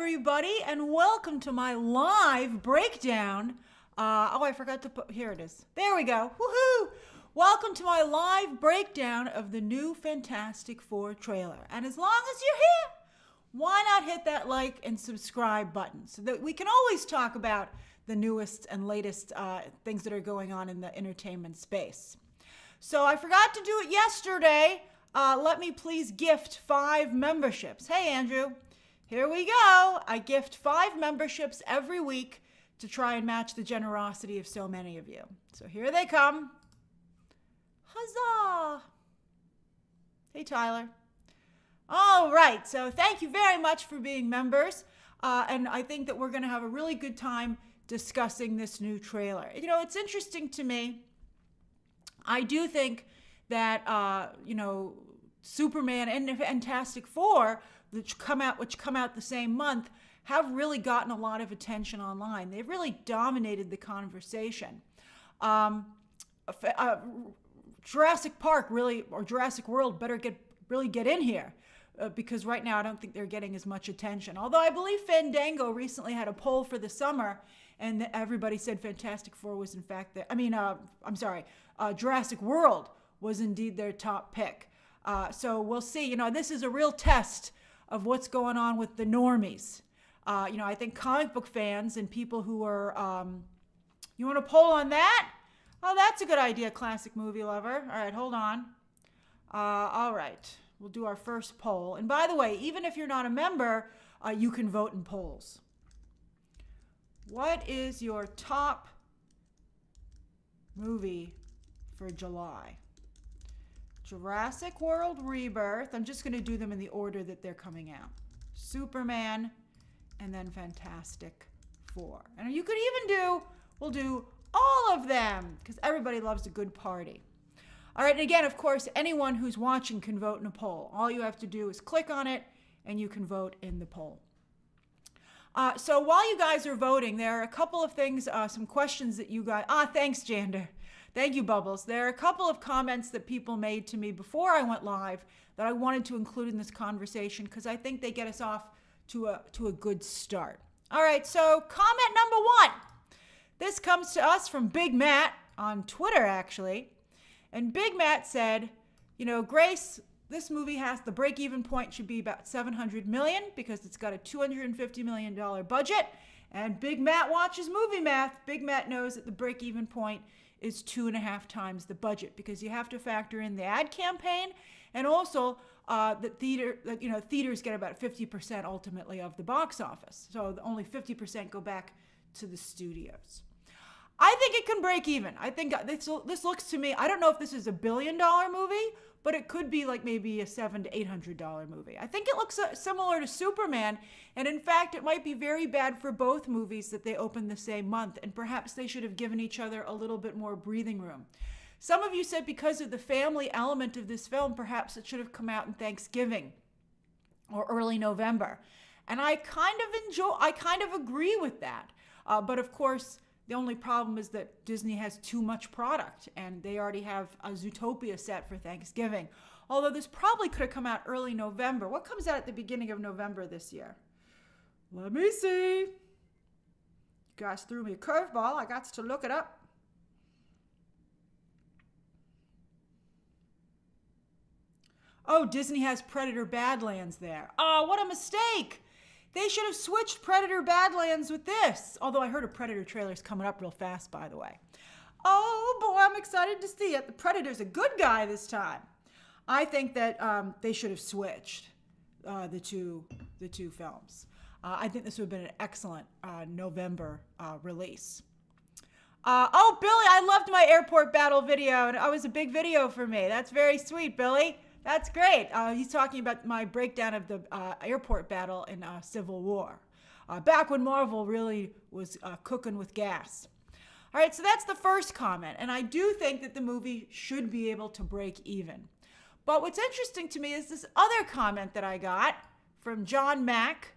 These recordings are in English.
everybody, and welcome to my live breakdown. I forgot to put, here it is. There we go. Woohoo! Welcome to my live breakdown of the new Fantastic Four trailer. And as long as you're here, why not hit that like and subscribe button so that we can always talk about the newest and latest things that are going on in the entertainment space. So I forgot to do it yesterday. Let me please gift 5 memberships. Hey, Andrew. Here we go. I gift 5 memberships every week to try and match the generosity of so many of you. So here they come. Huzzah! Hey, Tyler. All right. So thank you very much for being members. And I think that we're going to have a really good time discussing this new trailer. You know, it's interesting to me. I do think that, Superman and Fantastic Four, which come out the same month, have really gotten a lot of attention online. They've really dominated the conversation. Jurassic Park or Jurassic World better really get in here because right now I don't think they're getting as much attention. Although I believe Fandango recently had a poll for the summer and everybody said Fantastic Four was in fact Jurassic World was indeed their top pick. So we'll see. You know, this is a real test of what's going on with the normies. I think comic book fans and people who are, you want to poll on that? Oh, that's a good idea, classic movie lover. All right, hold on. All right, we'll do our first poll. And by the way, even if you're not a member, you can vote in polls. What is your top movie for July? Jurassic World Rebirth. I'm just going to do them in the order that they're coming out. Superman, and then Fantastic Four. And you could even we'll do all of them, because everybody loves a good party. All right, and again, of course, anyone who's watching can vote in a poll. All you have to do is click on it, and you can vote in the poll. So while you guys are voting, there are a couple of things, some questions that you guys... thanks, Jander. Thank you, Bubbles. There are a couple of comments that people made to me before I went live that I wanted to include in this conversation because I think they get us off to a good start. All right, so comment number 1. This comes to us from Big Matt on Twitter, actually. And Big Matt said, Grace, this movie has the break-even point should be about $700 million because it's got a $250 million budget. And Big Matt watches movie math. Big Matt knows that the break-even point is 2.5 times the budget because you have to factor in the ad campaign and also theaters get about 50% ultimately of the box office. So only 50% go back to the studios. I think it can break even. I think this looks to me, I don't know if this is a $1 billion movie, but it could be like maybe a $700 to $800 movie. I think it looks similar to Superman, and in fact, it might be very bad for both movies that they open the same month, and perhaps they should have given each other a little bit more breathing room. Some of you said because of the family element of this film, perhaps it should have come out in Thanksgiving or early November. And I kind of agree with that. But of course, the only problem is that Disney has too much product and they already have a Zootopia set for Thanksgiving. Although this probably could have come out early November. What comes out at the beginning of November this year? Let me see. You guys threw me a curveball. I got to look it up. Oh, Disney has Predator Badlands there. Oh, what a mistake. They should have switched Predator Badlands with this. Although I heard a Predator trailer is coming up real fast, by the way. Oh, boy, I'm excited to see it. The Predator's a good guy this time. I think that they should have switched the two films. I think this would have been an excellent November release. Oh, Billy, I loved my airport battle video, and it was a big video for me. That's very sweet, Billy. That's great. He's talking about my breakdown of the airport battle in Civil War, back when Marvel really was cooking with gas. All right, so that's the first comment, and I do think that the movie should be able to break even. But what's interesting to me is this other comment that I got from John Mack,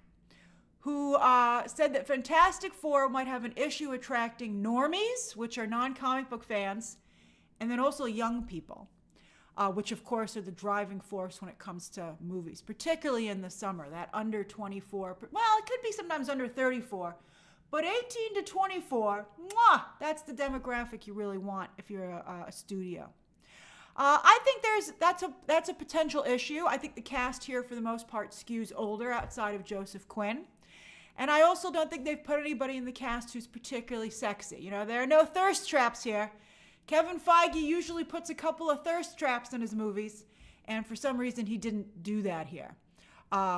who said that Fantastic Four might have an issue attracting normies, which are non-comic book fans, and then also young people. which of course are the driving force when it comes to movies, particularly in the summer, that under 24, well, it could be sometimes under 34, but 18 to 24, that's the demographic you really want if you're a studio. I think that's a potential issue. I think the cast here, for the most part, skews older outside of Joseph Quinn. And I also don't think they've put anybody in the cast who's particularly sexy. You know, there are no thirst traps here. Kevin Feige usually puts a couple of thirst traps in his movies, and for some reason he didn't do that here,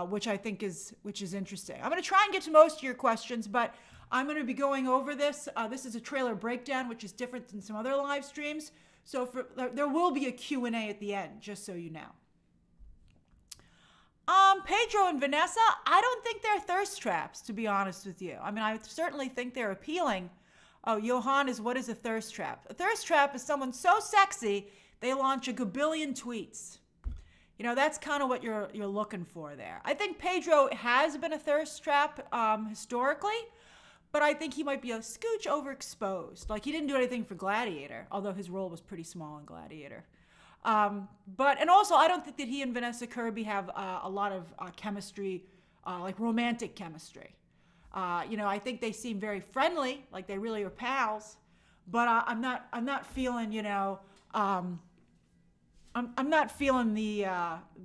which I think is interesting. I'm going to try and get to most of your questions, but I'm going to be going over this. This is a trailer breakdown, which is different than some other live streams. So there will be a Q&A at the end, just so you know. Pedro and Vanessa, I don't think they're thirst traps, to be honest with you. I mean, I certainly think they're appealing. Oh, Johan is, what is a thirst trap? A thirst trap is someone so sexy, they launch a gabillion tweets. You know, that's kind of what you're looking for there. I think Pedro has been a thirst trap historically, but I think he might be a scooch overexposed. Like, he didn't do anything for Gladiator, although his role was pretty small in Gladiator. And also, I don't think that he and Vanessa Kirby have a lot of chemistry, like romantic chemistry. You know, I think they seem very friendly, like they really are pals. But I'm not feeling, you know, I'm not feeling the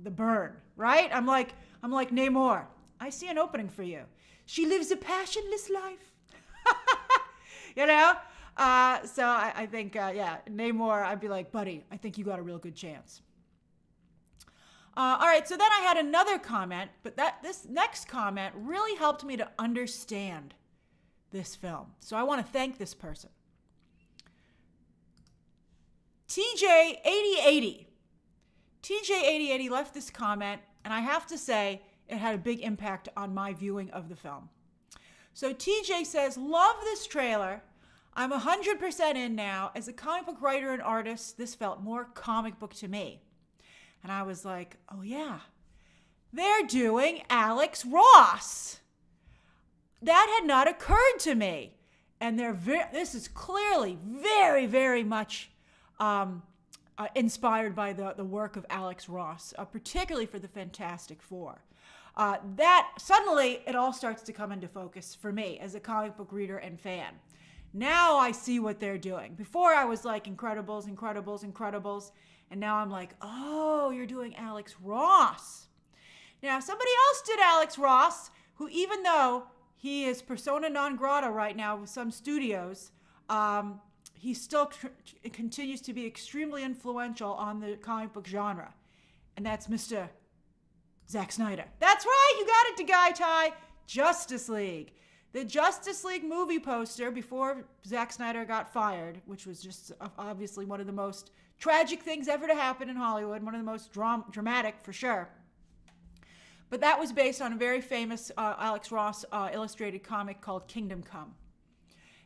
burn, right? I'm like Namor. I see an opening for you. She lives a passionless life. You know? So I think, Namor, I'd be like, buddy, I think you got a real good chance. All right, so then I had another comment, but this next comment really helped me to understand this film. So I want to thank this person. TJ8080. TJ8080 left this comment, and I have to say it had a big impact on my viewing of the film. So TJ says, love this trailer. I'm 100% in now. As a comic book writer and artist, this felt more comic book to me. And I was like, oh yeah, they're doing Alex Ross. That had not occurred to me. And this is clearly very, very much inspired by the work of Alex Ross, particularly for the Fantastic Four. That suddenly it all starts to come into focus for me as a comic book reader and fan. Now I see what they're doing. Before I was like Incredibles, Incredibles, Incredibles. And now I'm like, oh, you're doing Alex Ross. Now somebody else did Alex Ross, who even though he is persona non grata right now with some studios, he still continues to be extremely influential on the comic book genre. And that's Mr. Zack Snyder. That's right, you got it, Guy Ty. Justice League. The Justice League movie poster before Zack Snyder got fired, which was just obviously one of the most tragic things ever to happen in Hollywood, one of the most dramatic for sure. But that was based on a very famous Alex Ross illustrated comic called Kingdom Come.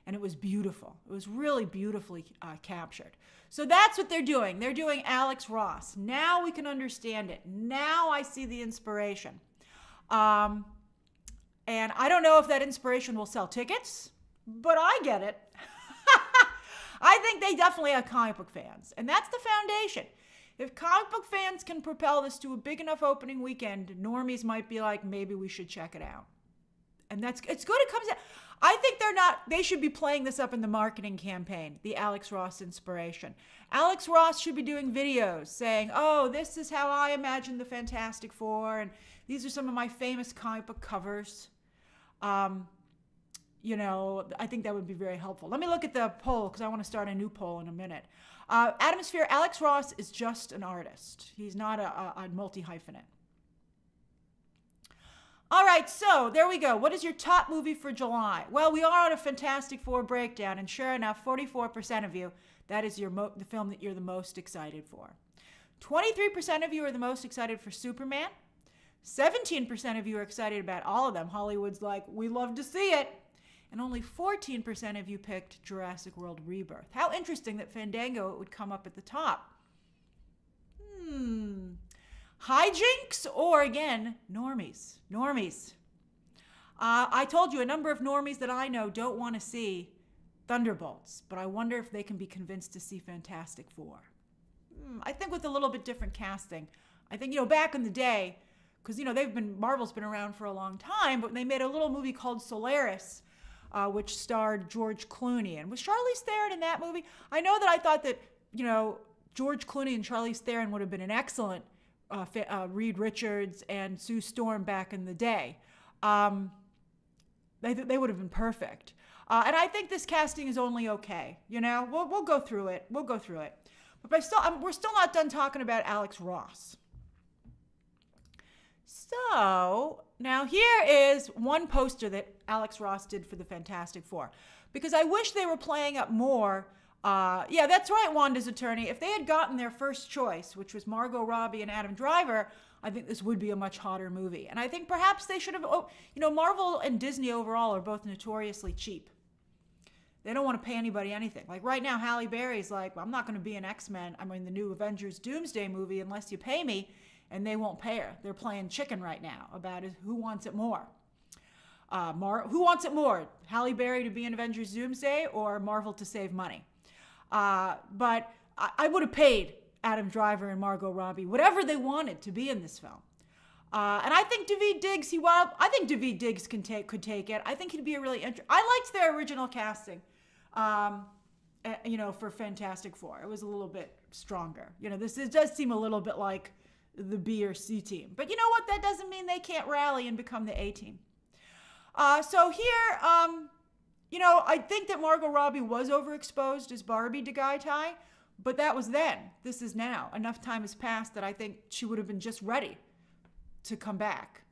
And it was beautiful. It was really beautifully captured. So that's what they're doing. They're doing Alex Ross. Now we can understand it. Now I see the inspiration. And I don't know if that inspiration will sell tickets, but I get it. I think they definitely are comic book fans. And that's the foundation. If comic book fans can propel this to a big enough opening weekend, normies might be like, maybe we should check it out. And it's good it comes out. I think they should be playing this up in the marketing campaign, the Alex Ross inspiration. Alex Ross should be doing videos saying, oh, this is how I imagine the Fantastic Four, and these are some of my famous comic book covers. You know, I think that would be very helpful. Let me look at the poll because I want to start a new poll in a minute. Atmosphere, Alex Ross is just an artist. He's not a multi-hyphenate. All right, so there we go. What is your top movie for July? Well, we are on a Fantastic Four breakdown, and sure enough, 44% of you, that is the film that you're the most excited for. 23% of you are the most excited for Superman. 17% of you are excited about all of them. Hollywood's like, we love to see it. And only 14% of you picked Jurassic World Rebirth. How interesting that Fandango would come up at the top. Hijinks or, again, normies? Normies. I told you a number of normies that I know don't want to see Thunderbolts, but I wonder if they can be convinced to see Fantastic Four. I think with a little bit different casting. I think, back in the day, because, Marvel's been around for a long time, but they made a little movie called Solaris, which starred George Clooney. And was Charlize Theron in that movie? I know that I thought that, George Clooney and Charlize Theron would have been an excellent Reed Richards and Sue Storm back in the day. They would have been perfect. And I think this casting is only okay. We'll go through it. We'll go through it. But we're still not done talking about Alex Ross. So now here is one poster that Alex Ross did for the Fantastic Four. Because I wish they were playing up more. Yeah, that's right, Wanda's attorney. If they had gotten their first choice, which was Margot Robbie and Adam Driver, I think this would be a much hotter movie. And I think perhaps they should have, Marvel and Disney overall are both notoriously cheap. They don't want to pay anybody anything. Like right now, Halle Berry's like, well, I'm not going to be an X-Men, the new Avengers Doomsday movie unless you pay me, and they won't pay her. They're playing chicken right now about who wants it more. Who wants it more? Halle Berry to be in Avengers Doomsday or Marvel to save money? But I would have paid Adam Driver and Margot Robbie whatever they wanted to be in this film. And I think Daveed Diggs, I think Daveed Diggs could take it. I think he'd be a really interesting. I liked their original casting, for Fantastic Four. It was a little bit stronger. It does seem a little bit like the B or C team. But you know what? That doesn't mean they can't rally and become the A team. So here, I think that Margot Robbie was overexposed as Barbie to Guy Ty, but that was then. This is now. Enough time has passed that I think she would have been just ready to come back.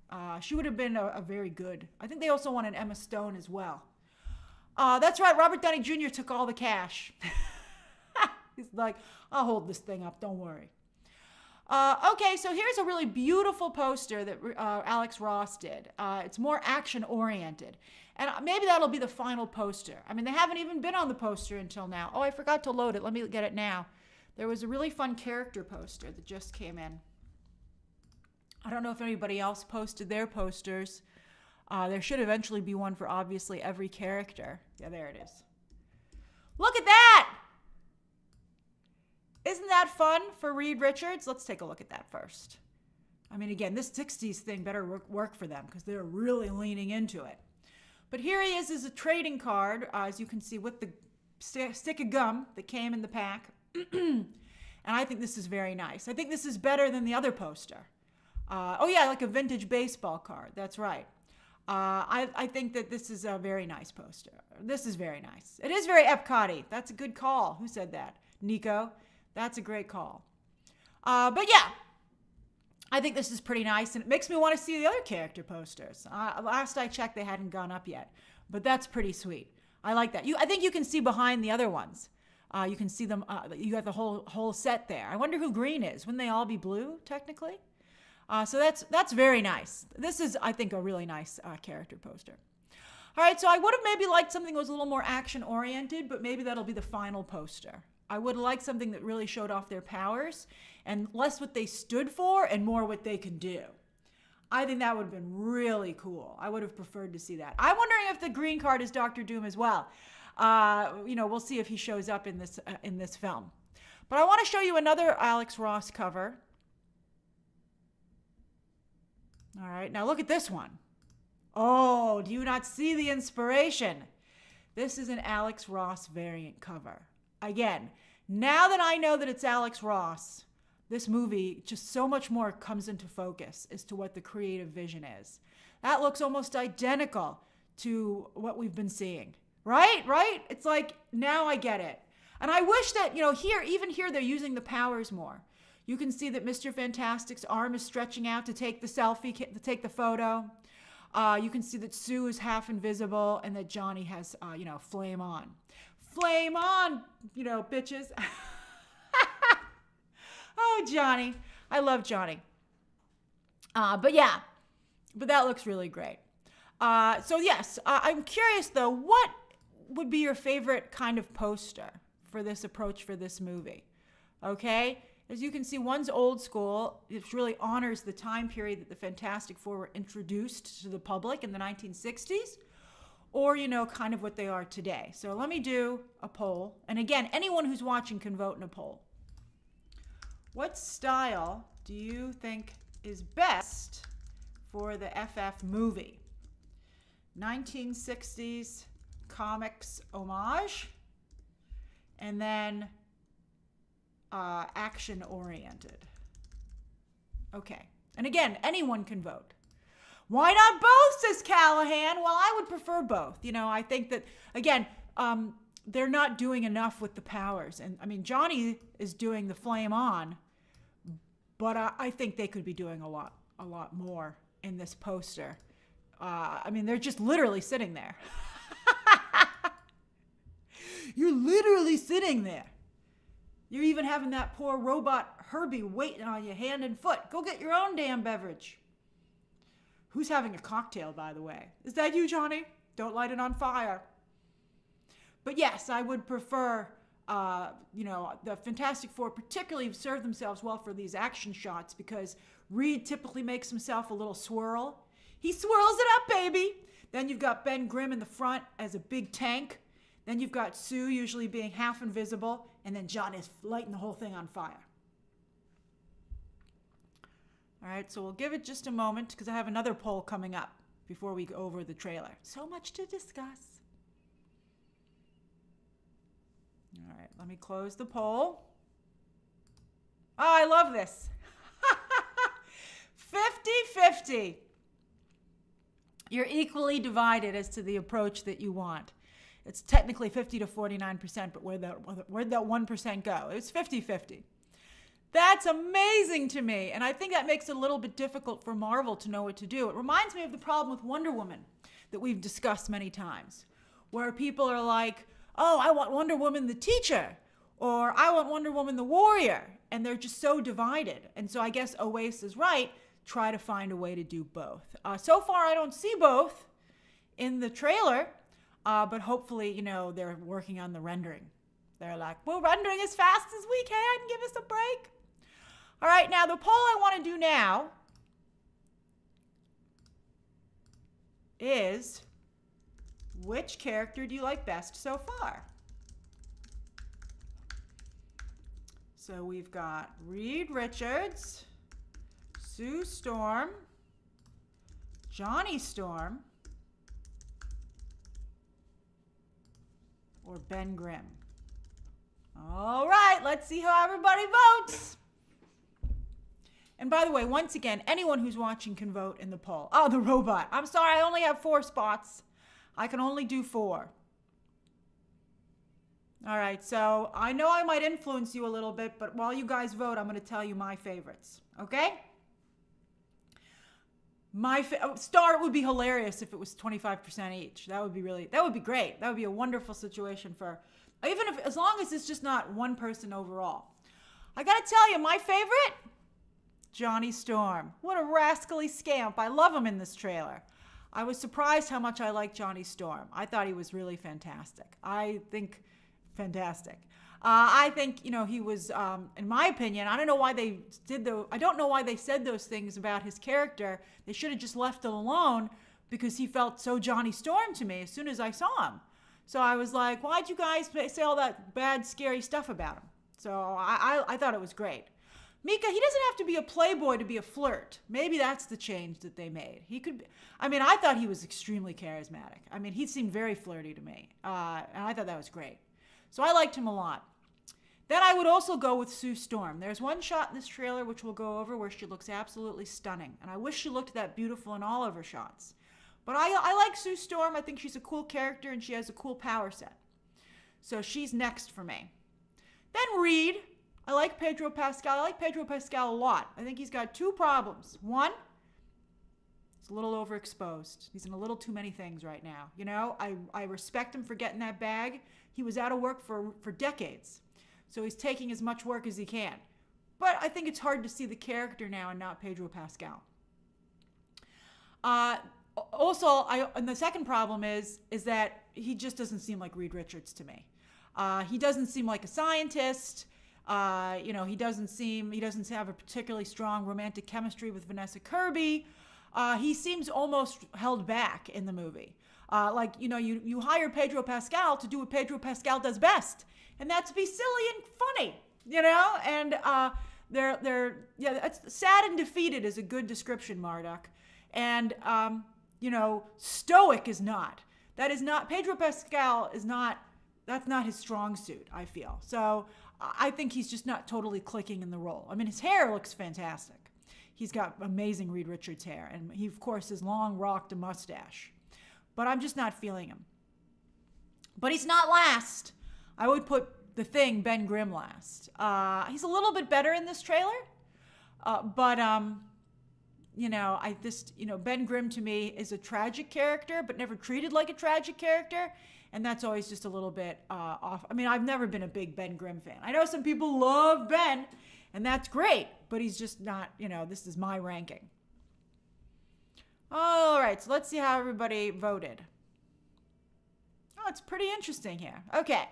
She would have been a very good. I think they also wanted Emma Stone as well. That's right. Robert Downey Jr. took all the cash. He's like, I'll hold this thing up. Don't worry. Okay, so here's a really beautiful poster that Alex Ross did. It's more action-oriented. And maybe that'll be the final poster. They haven't even been on the poster until now. Oh, I forgot to load it. Let me get it now. There was a really fun character poster that just came in. I don't know if anybody else posted their posters. There should eventually be one for obviously every character. Yeah, there it is. Look at that! Isn't that fun for Reed Richards? Let's take a look at that first. Again, this 60s thing better work for them because they're really leaning into it. But here he is as a trading card, as you can see, with the stick of gum that came in the pack. And I think this is very nice. I think this is better than the other poster. Oh yeah, like a vintage baseball card. That's right. I think that this is a very nice poster. This is very nice. It is very Epcot-y. That's a good call. Who said that? Nico. That's a great call. But yeah, I think this is pretty nice, and it makes me want to see the other character posters. Last I checked, they hadn't gone up yet, but that's pretty sweet. I like that. I think you can see behind the other ones. You can see them. You got the whole set there. I wonder who green is. Wouldn't they all be blue technically? So that's very nice. This is, I think, a really nice character poster. All right, so I would have maybe liked something that was a little more action-oriented, but maybe that'll be the final poster. I would like something that really showed off their powers and less what they stood for and more what they can do. I think that would have been really cool. I would have preferred to see that. I'm wondering if the green card is Doctor Doom as well. We'll see if he shows up in this film. But I want to show you another Alex Ross cover. All right, now look at this one. Oh, do you not see the inspiration? This is an Alex Ross variant cover. Again, now that I know that it's Alex Ross, this movie just so much more comes into focus as to what the creative vision is. That looks almost identical to what we've been seeing. Right? It's like, now I get it. And I wish that, even here they're using the powers more. You can see that Mr. Fantastic's arm is stretching out to take the selfie, to take the photo. You can see that Sue is half invisible and that Johnny has, flame on. Flame on, bitches. Oh, Johnny. I love Johnny. But that looks really great. So yes, I'm curious though, what would be your favorite kind of poster for this approach for this movie? Okay? As you can see, one's old school. It really honors the time period that the Fantastic Four were introduced to the public in the 1960s. Or, kind of what they are today. So let me do a poll. And again, anyone who's watching can vote in a poll. What style do you think is best for the FF movie? 1960s comics homage, and then action oriented. Okay. And again, anyone can vote. Why not both, says Callahan? Well, I would prefer both. You know, I think that, again, they're not doing enough with the powers. And I mean, Johnny is doing the flame on, but I think they could be doing a lot more in this poster. I mean, they're just literally sitting there. You're literally sitting there. You're even having that poor robot Herbie waiting on you hand and foot. Go get your own damn beverage. Who's having a cocktail, by the way? Is that you, Johnny? Don't light it on fire. But yes, I would prefer, the Fantastic Four particularly serve themselves well for these action shots because Reed typically makes himself a little swirl. He swirls it up, baby. Then you've got Ben Grimm in the front as a big tank. Then you've got Sue usually being half invisible. And then John is lighting the whole thing on fire. All right, so we'll give it just a moment because I have another poll coming up before we go over the trailer. So much to discuss. All right, let me close the poll. Oh, I love this. 50-50. You're equally divided as to the approach that you want. It's technically 50 to 49%, but where'd that 1% go? It's 50-50. That's amazing to me, and I think that makes it a little bit difficult for Marvel to know what to do. It reminds me of the problem with Wonder Woman that we've discussed many times, where people are like, oh, I want Wonder Woman the teacher, or I want Wonder Woman the warrior, and they're just so divided. And so I guess Oasis is right, try to find a way to do both. So far, I don't see both in the trailer, but hopefully, they're working on the rendering. They're like, we're rendering as fast as we can, give us a break. All right, now the poll I want to do now is, which character do you like best so far? So we've got Reed Richards, Sue Storm, Johnny Storm, or Ben Grimm. All right, let's see how everybody votes. And by the way, once again, anyone who's watching can vote in the poll. Oh, the robot. I'm sorry, I only have 4 spots. I can only do 4. All right, so I know I might influence you a little bit, but while you guys vote, I'm going to tell you my favorites, okay? Star would be hilarious if it was 25% each. That would be great. That would be a wonderful situation for, as long as it's just not one person overall. I got to tell you, my favorite, Johnny Storm. What a rascally scamp. I love him in this trailer. I was surprised how much I like Johnny Storm. I thought he was really fantastic. I think he was, in my opinion, I don't know why they said those things about his character. They should have just left it alone because he felt so Johnny Storm to me as soon as I saw him. So I was like, why'd you guys say all that bad, scary stuff about him? So I thought it was great. Mika, he doesn't have to be a playboy to be a flirt. Maybe that's the change that they made. I thought he was extremely charismatic. He seemed very flirty to me. And I thought that was great. So I liked him a lot. Then I would also go with Sue Storm. There's one shot in this trailer which we'll go over where she looks absolutely stunning. And I wish she looked that beautiful in all of her shots. But I like Sue Storm. I think she's a cool character and she has a cool power set. So she's next for me. Then Reed. I like Pedro Pascal. I like Pedro Pascal a lot. I think he's got 2 problems. One, he's a little overexposed. He's in a little too many things right now. I respect him for getting that bag. He was out of work for decades. So he's taking as much work as he can. But I think it's hard to see the character now and not Pedro Pascal. Also, and the second problem is that he just doesn't seem like Reed Richards to me. He doesn't seem like a scientist. He doesn't have a particularly strong romantic chemistry with Vanessa Kirby. He seems almost held back in the movie. You hire Pedro Pascal to do what Pedro Pascal does best, and that's be silly and funny, and yeah, it's sad and defeated is a good description, Marduk. And, stoic is not. That is not, Pedro Pascal is not, that's not his strong suit, I feel. So I think he's just not totally clicking in the role. I mean, his hair looks fantastic. He's got amazing Reed Richards hair. And he, of course, has long rocked a mustache. But I'm just not feeling him. But he's not last. I would put the Thing, Ben Grimm, last. He's a little bit better in this trailer. But Ben Grimm to me is a tragic character, but never treated like a tragic character. And that's always just a little bit off. I mean, I've never been a big Ben Grimm fan. I know some people love Ben, and that's great, but he's just not, this is my ranking. All right, so let's see how everybody voted. Oh, it's pretty interesting here. Okay.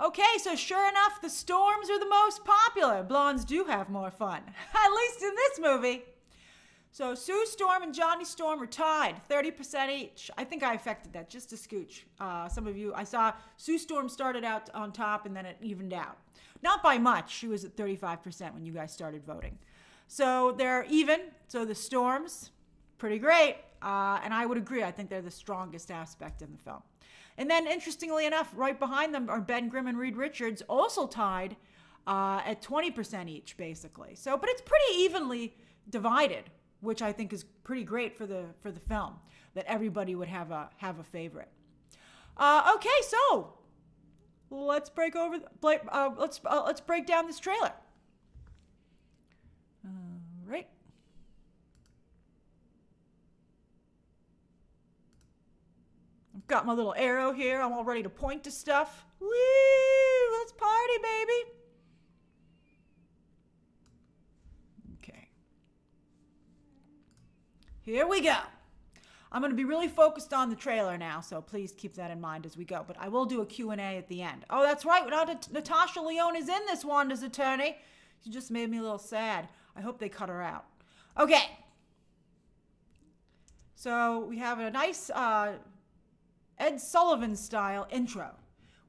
Okay, so sure enough, the Storms are the most popular. Blondes do have more fun, at least in this movie. So Sue Storm and Johnny Storm are tied, 30% each. I think I affected that just a scooch. Some of you, I saw Sue Storm started out on top and then it evened out. Not by much. She was at 35% when you guys started voting. So they're even. So the Storms, pretty great. And I would agree. I think they're the strongest aspect in the film. And then, interestingly enough, right behind them are Ben Grimm and Reed Richards, also tied at 20% each, basically. So, but it's pretty evenly divided, which I think is pretty great for the film, that everybody would have a favorite. Okay, so let's break down this trailer. All right. I've got my little arrow here. I'm all ready to point to stuff. Woo! Let's party, baby. Okay. Here we go. I'm going to be really focused on the trailer now, so please keep that in mind as we go. But I will do a Q&A at the end. Oh, that's right. Natasha Lyonne is in this, Wanda's attorney. She just made me a little sad. I hope they cut her out. Okay. So we have a nice Ed Sullivan style intro,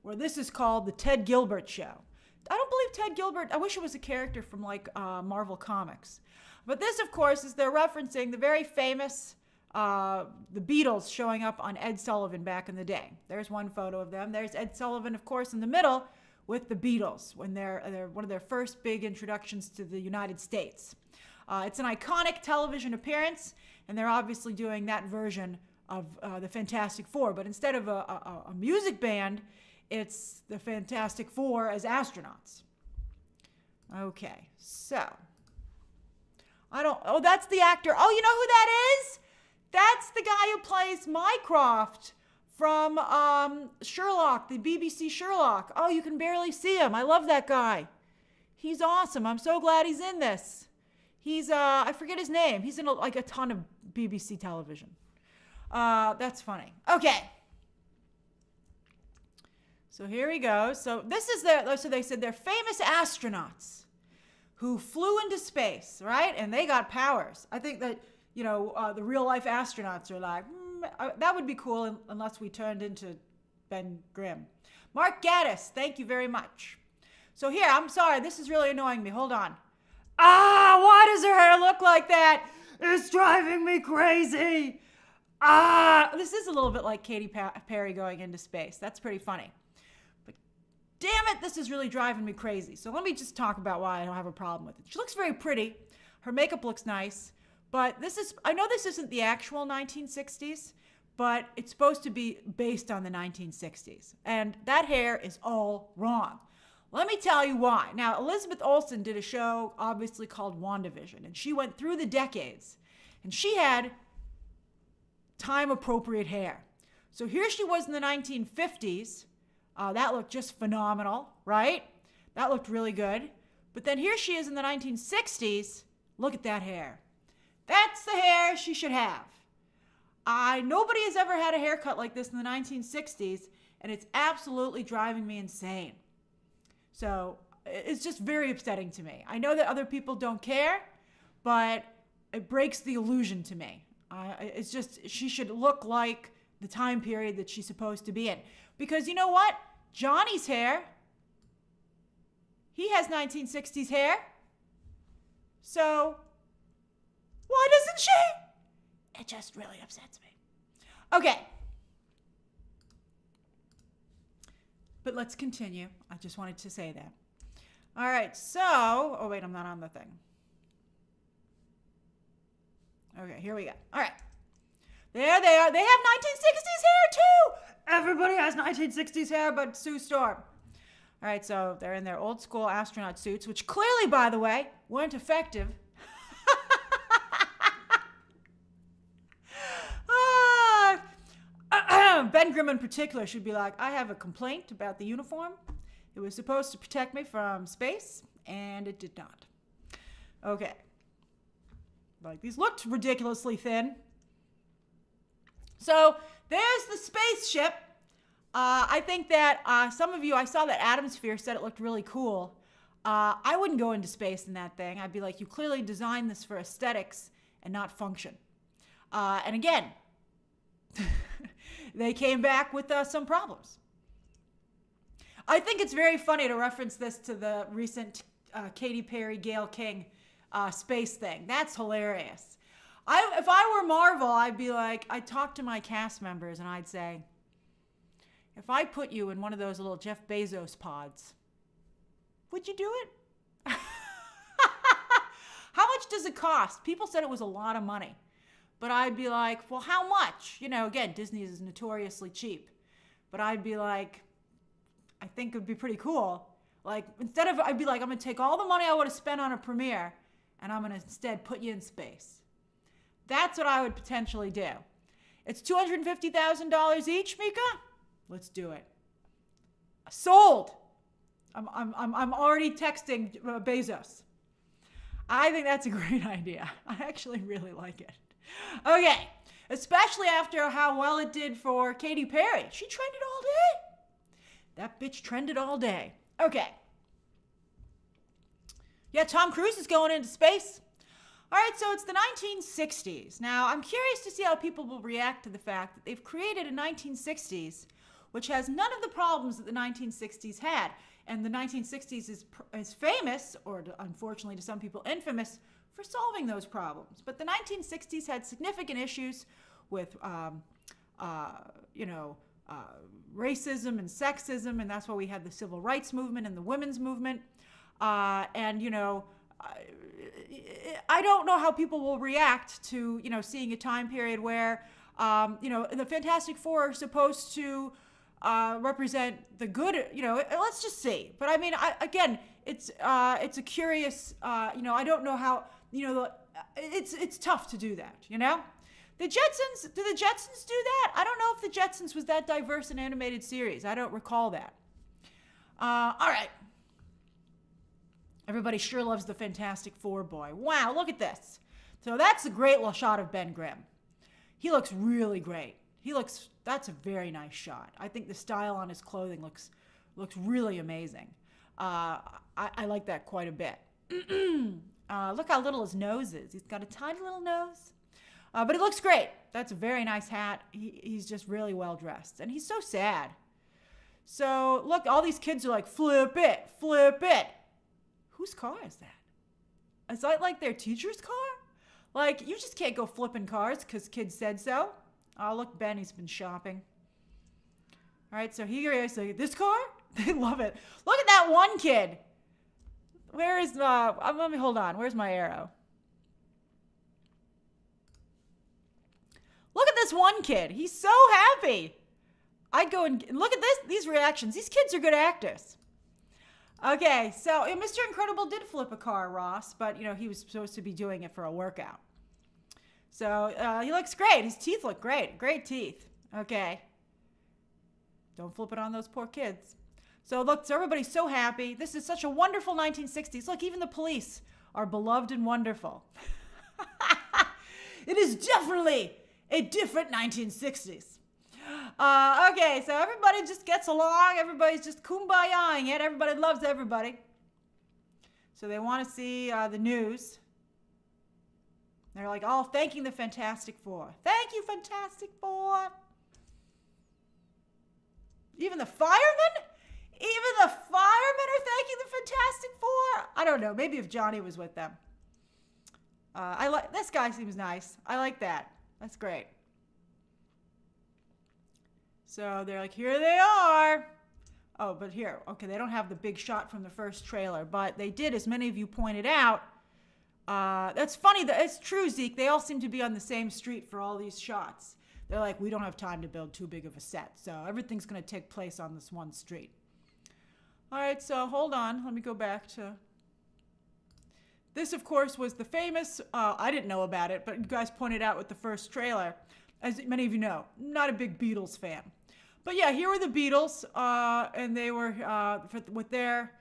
where this is called the Ted Gilbert Show. I don't believe Ted Gilbert, I wish it was a character from like Marvel Comics. But this, of course, is they're referencing the very famous, the Beatles showing up on Ed Sullivan back in the day. There's one photo of them. There's Ed Sullivan, of course, in the middle with the Beatles when they're one of their first big introductions to the United States. It's an iconic television appearance, and they're obviously doing that version of the Fantastic Four, but instead of a music band, it's the Fantastic Four as astronauts. Okay, so that's the actor. Oh, you know who that is? That's the guy who plays Mycroft from Sherlock, the BBC Sherlock. Oh, you can barely see him. I love that guy. He's awesome. I'm so glad he's in this. He's I forget his name. He's in a ton of BBC television. That's funny. Okay. So here we go. So this is so they said they're famous astronauts who flew into space, right? And they got powers. I think that, the real life astronauts are like, that would be cool unless we turned into Ben Grimm. Mark Gaddis, thank you very much. So here, I'm sorry, this is really annoying me. Hold on. Why does her hair look like that? It's driving me crazy. This is a little bit like Katy Perry going into space. That's pretty funny. But damn it, this is really driving me crazy. So let me just talk about why I don't have a problem with it. She looks very pretty. Her makeup looks nice. But I know this isn't the actual 1960s, but it's supposed to be based on the 1960s. And that hair is all wrong. Let me tell you why. Now, Elizabeth Olsen did a show, obviously, called WandaVision. And she went through the decades. And she had time-appropriate hair. So here she was in the 1950s. That looked just phenomenal, right? That looked really good. But then here she is in the 1960s. Look at that hair. That's the hair she should have. Nobody has ever had a haircut like this in the 1960s, and it's absolutely driving me insane. So it's just very upsetting to me. I know that other people don't care, but it breaks the illusion to me. It's just, she should look like the time period that she's supposed to be in. Because you know what? Johnny's hair, that looked just phenomenal, right? That looked really good. But then here she is in the 1960s, and it's absolutely driving me insane. So it's just very upsetting to me. I know that other people don't care, but it breaks the illusion to me. It's just, she should look like the time period that she's supposed to be in. Because you know what? He has 1960s hair. So, why doesn't she? It just really upsets me. Okay. But let's continue. I just wanted to say that. All right, so, oh wait, I'm not on the thing. Okay, here we go. All right. There they are. They have 1960s hair too. Everybody has 1960s hair but Sue Storm. All right, so they're in their old school astronaut suits, which clearly, by the way, weren't effective. Ben Grimm in particular should be like, I have a complaint about the uniform. It was supposed to protect me from space, and it did not. Okay. Like, these looked ridiculously thin. So, there's the spaceship. I think that some of you, I saw that Atomsphere said it looked really cool. I wouldn't go into space in that thing. I'd be like, you clearly designed this for aesthetics and not function. And again, they came back with some problems. I think it's very funny to reference this to the recent Katy Perry, Gayle King space thing. That's hilarious. If I were Marvel, I'd be like, I'd talk to my cast members and I'd say, if I put you in one of those little Jeff Bezos pods, would you do it? How much does it cost? People said it was a lot of money. But I'd be like, well, how much? You know, again, Disney is notoriously cheap. But I'd be like, I think it would be pretty cool. Like, instead of, I'd be like, I'm going to take all the money I would have spent on a premiere, and I'm going to instead put you in space. That's what I would potentially do. It's $250,000 each, Mika? Let's do it. Sold. I'm already texting Bezos. I think that's a great idea. I actually really like it. Okay, especially after how well it did for Katy Perry. She trended all day. That bitch trended all day. Okay. Yeah, Tom Cruise is going into space. All right, so it's the 1960s. Now, I'm curious to see how people will react to the fact that they've created a 1960s which has none of the problems that the 1960s had. And the 1960s is famous, or unfortunately to some people infamous, for solving those problems. But the 1960s had significant issues with, racism and sexism, and that's why we had the civil rights movement and the women's movement. I don't know how people will react to, seeing a time period where, the Fantastic Four are supposed to represent the good, let's just see. But I mean, it's a curious, I don't know how, it's tough to do that, The Jetsons, do the Jetsons do that? I don't know if the Jetsons was that diverse in animated series. I don't recall that. All right. Everybody sure loves the Fantastic Four boy. Wow, look at this. So that's a great little shot of Ben Grimm. He looks really great. That's a very nice shot. I think the style on his clothing looks really amazing. I like that quite a bit. Look how little his nose is. He's got a tiny little nose. But it looks great. That's a very nice hat. He's just really well dressed. And he's so sad. So, look, all these kids are like, flip it, flip it. Whose car is that? Is that like their teacher's car? Like, you just can't go flipping cars because kids said so. Oh, look, Benny's been shopping. All right, so here he is. Like, this car? They love it. Look at that one kid. Where is, let me hold on. Where's my arrow? Look at this one kid. He's so happy. I'd go and look at these reactions. These kids are good actors. Okay, so Mr. Incredible did flip a car, Ross, but, he was supposed to be doing it for a workout. So he looks great. His teeth look great. Great teeth. Okay. Don't flip it on those poor kids. So look, so everybody's so happy. This is such a wonderful 1960s. Look, even the police are beloved and wonderful. It is definitely a different 1960s. Okay, so everybody just gets along. Everybody's just kumbaya-ing it. Everybody loves everybody. So they want to see the news. They're like all thanking the Fantastic Four. Thank you, Fantastic Four. Even the firemen? Even the firemen are thanking the Fantastic Four? I don't know. Maybe if Johnny was with them. I like this guy. Seems nice. I like that. That's great. So they're like, here they are. Oh, but here, okay, they don't have the big shot from the first trailer, but they did, as many of you pointed out. That's funny. It's true, Zeke. They all seem to be on the same street for all these shots. They're like, we don't have time to build too big of a set, so everything's going to take place on this one street. All right, so hold on. Let me go back to... This, of course, was the famous... I didn't know about it, but you guys pointed out with the first trailer. As many of you know, not a big Beatles fan. But yeah, here were the Beatles, and they were with their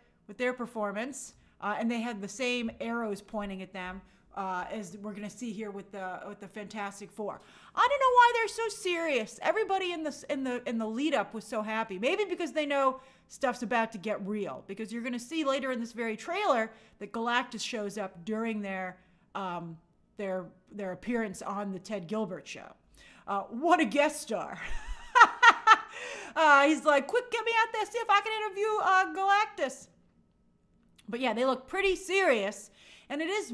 performance, and they had the same arrows pointing at them as we're gonna see here with the Fantastic Four. I don't know why they're so serious. Everybody in the lead up was so happy. Maybe because they know stuff's about to get real. Because you're gonna see later in this very trailer that Galactus shows up during their appearance on the Ted Gilbert show. What a guest star. He's like, quick, get me out there, see if I can interview Galactus. But yeah, they look pretty serious. And it is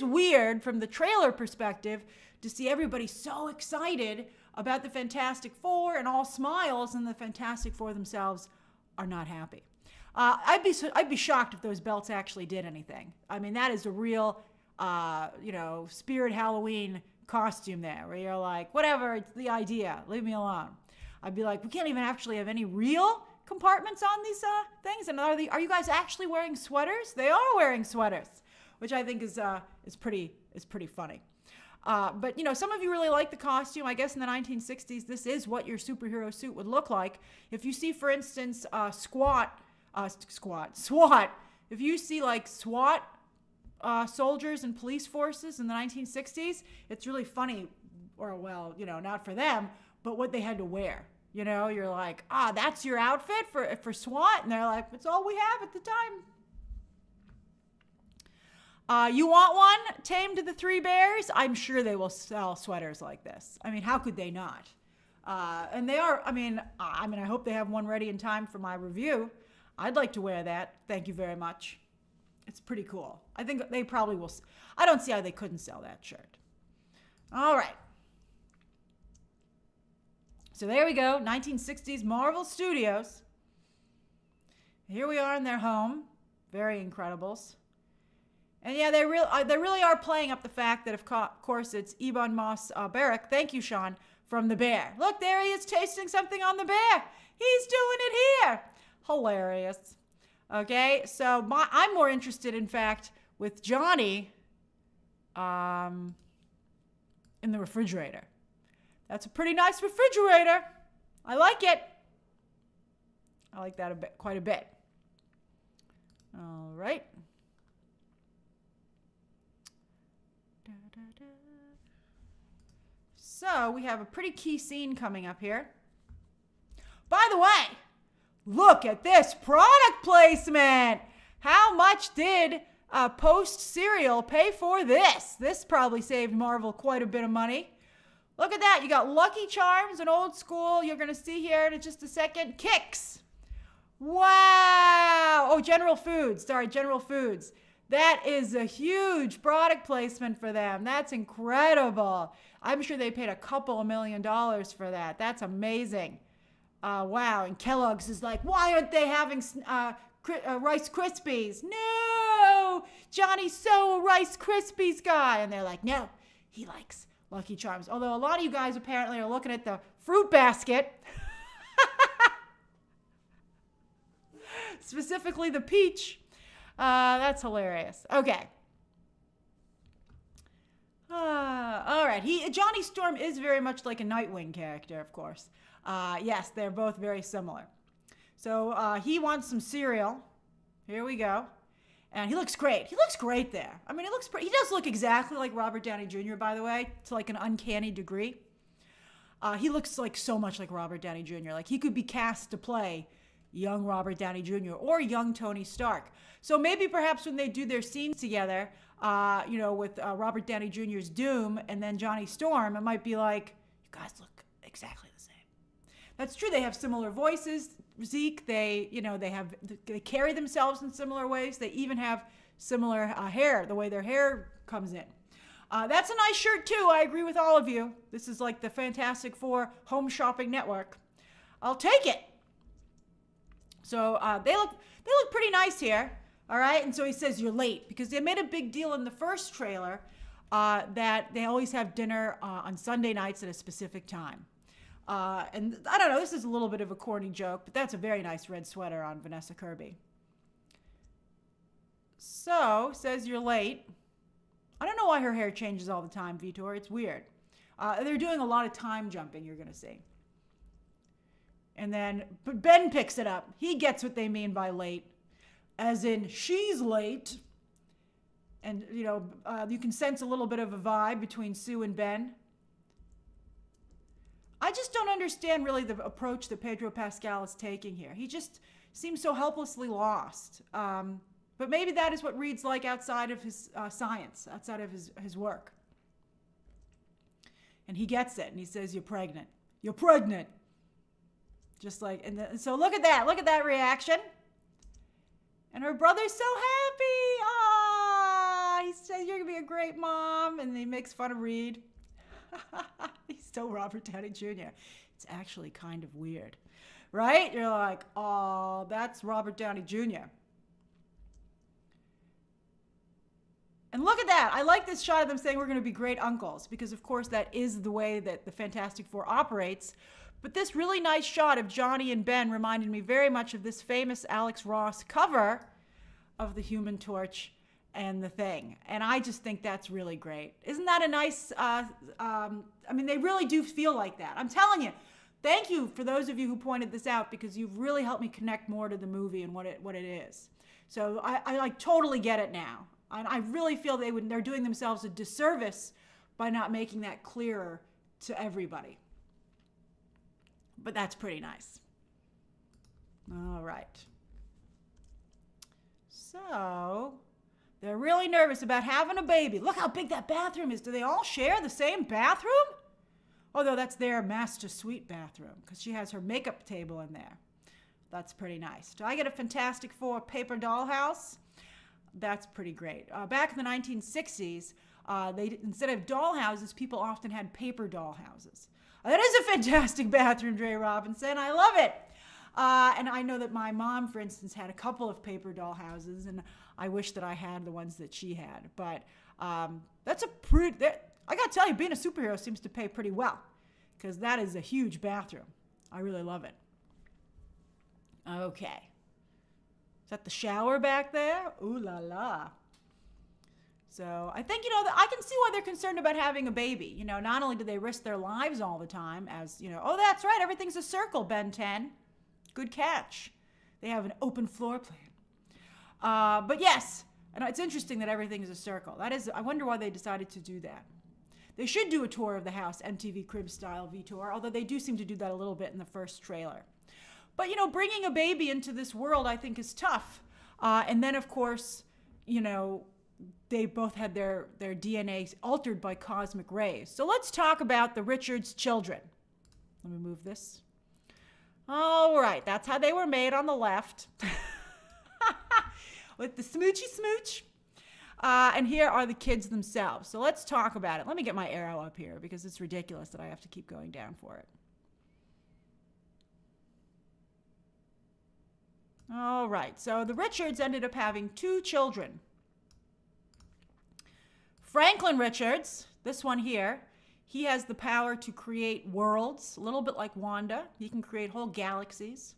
weird from the trailer perspective to see everybody so excited about the Fantastic Four and all smiles, and the Fantastic Four themselves are not happy. I'd be shocked if those belts actually did anything. I mean, that is a real, Spirit Halloween costume there, where you're like, whatever, it's the idea, leave me alone. I'd be like, we can't even actually have any real compartments on these things. And are you guys actually wearing sweaters? They are wearing sweaters, which I think is pretty funny. But some of you really like the costume. I guess in the 1960s, this is what your superhero suit would look like. If you see, for instance, SWAT. If you see like SWAT soldiers and police forces in the 1960s, it's really funny, or well, not for them, but what they had to wear. You're like, that's your outfit for SWAT? And they're like, it's all we have at the time. You want one tamed to the Three Bears? I'm sure they will sell sweaters like this. I mean, how could they not? And they are, I hope they have one ready in time for my review. I'd like to wear that. Thank you very much. It's pretty cool. I think they probably will. I don't see how they couldn't sell that shirt. All right. So there we go, 1960s Marvel Studios. Here we are in their home. Very Incredibles. And yeah, they really are playing up the fact that, of course, it's Ebon Moss-Bachrach. Thank you, Sean, from The Bear. Look, there he is tasting something on The Bear. He's doing it here. Hilarious. Okay, so I'm more interested, in fact, with Johnny in the refrigerator. That's a pretty nice refrigerator. I like it. I like that quite a bit. All right. So we have a pretty key scene coming up here. By the way, look at this product placement. How much did Post Cereal pay for this? This probably saved Marvel quite a bit of money. Look at that. You got Lucky Charms, an old school. You're going to see here in just a second. Kix. Wow. Oh, General Foods. Sorry, General Foods. That is a huge product placement for them. That's incredible. I'm sure they paid a couple of $1 million for that. That's amazing. Wow. And Kellogg's is like, why aren't they having Rice Krispies? No. Johnny's so a Rice Krispies guy. And they're like, no, he likes Lucky Charms. Although a lot of you guys apparently are looking at the fruit basket. Specifically the peach. That's hilarious. Okay. All right. Johnny Storm is very much like a Nightwing character, of course. Yes, they're both very similar. So he wants some cereal. Here we go. And he looks great. He looks great there. I mean, he does look exactly like Robert Downey Jr., by the way, to like an uncanny degree. He looks like so much like Robert Downey Jr. Like he could be cast to play young Robert Downey Jr. or young Tony Stark. So maybe perhaps when they do their scenes together, with Robert Downey Jr.'s Doom and then Johnny Storm, it might be like, you guys look exactly the same. That's true. They have similar voices. Zeke, they carry themselves in similar ways. They even have similar hair, the way their hair comes in. That's a nice shirt too. I agree with all of you. This is like the Fantastic Four Home Shopping Network. I'll take it. So they look pretty nice here. All right. And so he says you're late because they made a big deal in the first trailer that they always have dinner on Sunday nights at a specific time. And I don't know, this is a little bit of a corny joke, but that's a very nice red sweater on Vanessa Kirby. So, says you're late. I don't know why her hair changes all the time, Vitor. It's weird. They're doing a lot of time jumping, you're going to see. And then Ben picks it up. He gets what they mean by late, as in she's late. And, you can sense a little bit of a vibe between Sue and Ben. I just don't understand really the approach that Pedro Pascal is taking here. He just seems so helplessly lost. But maybe that is what Reed's like outside of his science, outside of his work. And he gets it, and he says, you're pregnant. You're pregnant. Just like, so look at that reaction. And her brother's so happy. He says, you're going to be a great mom. And he makes fun of Reed. He's still Robert Downey Jr. It's actually kind of weird, right? You're like, oh, that's Robert Downey Jr. And look at that. I like this shot of them saying we're going to be great uncles because, of course, that is the way that the Fantastic Four operates. But this really nice shot of Johnny and Ben reminded me very much of this famous Alex Ross cover of the Human Torch and the Thing. And I just think that's really great. Isn't that a nice, they really do feel like that. I'm telling you, thank you for those of you who pointed this out because you've really helped me connect more to the movie and what it is. So I like totally get it now. I really feel they're doing themselves a disservice by not making that clearer to everybody. But that's pretty nice. All right. So they're really nervous about having a baby. Look how big that bathroom is. Do they all share the same bathroom? Although that's their master suite bathroom because she has her makeup table in there. That's pretty nice. Do I get a Fantastic Four paper doll house? That's pretty great. Back in the 1960s, instead of doll houses, people often had paper doll houses. That is a fantastic bathroom, Dre Robinson. I love it. And I know that my mom, for instance, had a couple of paper doll houses, and I wish that I had the ones that she had. But that's I got to tell you, being a superhero seems to pay pretty well because that is a huge bathroom. I really love it. Okay. Is that the shower back there? Ooh la la. So I think, I can see why they're concerned about having a baby. Not only do they risk their lives all the time as, oh, that's right, everything's a circle, Ben 10. Good catch. They have an open floor plan. But yes, and it's interesting that everything is a circle. I wonder why they decided to do that. They should do a tour of the house, MTV Crib style Vitor, although they do seem to do that a little bit in the first trailer. But, bringing a baby into this world, I think, is tough. And then, of course, they both had their DNA altered by cosmic rays. So let's talk about the Richards children. Let me move this. All right, that's how they were made on the left. With the smoochy smooch. And here are the kids themselves. So let's talk about it. Let me get my arrow up here because it's ridiculous that I have to keep going down for it. All right, so the Richards ended up having 2 children. Franklin Richards, this one here, he has the power to create worlds, a little bit like Wanda. He can create whole galaxies.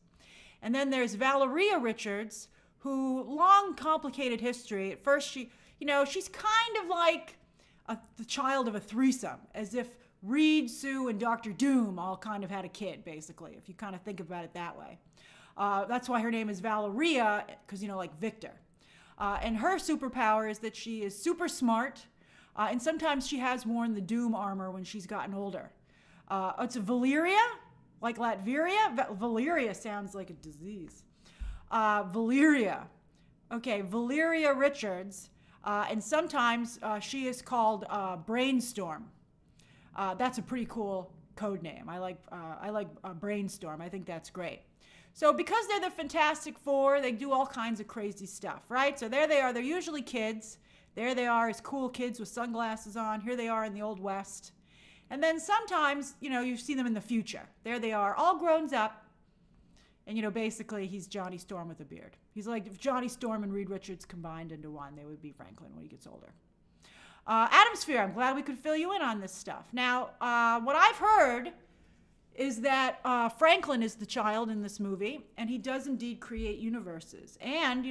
And then there's Valeria Richards, who, long, complicated history. At first, she's kind of like the child of a threesome, as if Reed, Sue, and Dr. Doom all kind of had a kid, basically, if you kind of think about it that way. That's why her name is Valeria, because, like Victor. And her superpower is that she is super smart, and sometimes she has worn the Doom armor when she's gotten older. It's a Valeria, like Latveria. Valeria sounds like a disease. Valeria. Okay, Valeria Richards. And sometimes she is called Brainstorm. That's a pretty cool code name. I like Brainstorm. I think that's great. So because they're the Fantastic Four, they do all kinds of crazy stuff, right? So there they are. They're usually kids. There they are as cool kids with sunglasses on. Here they are in the Old West. And then sometimes, you see them in the future. There they are, all grown up. And, basically he's Johnny Storm with a beard. He's like if Johnny Storm and Reed Richards combined into one, they would be Franklin when he gets older. Atom Sphere, I'm glad we could fill you in on this stuff. Now, what I've heard is that Franklin is the child in this movie, and he does indeed create universes. And,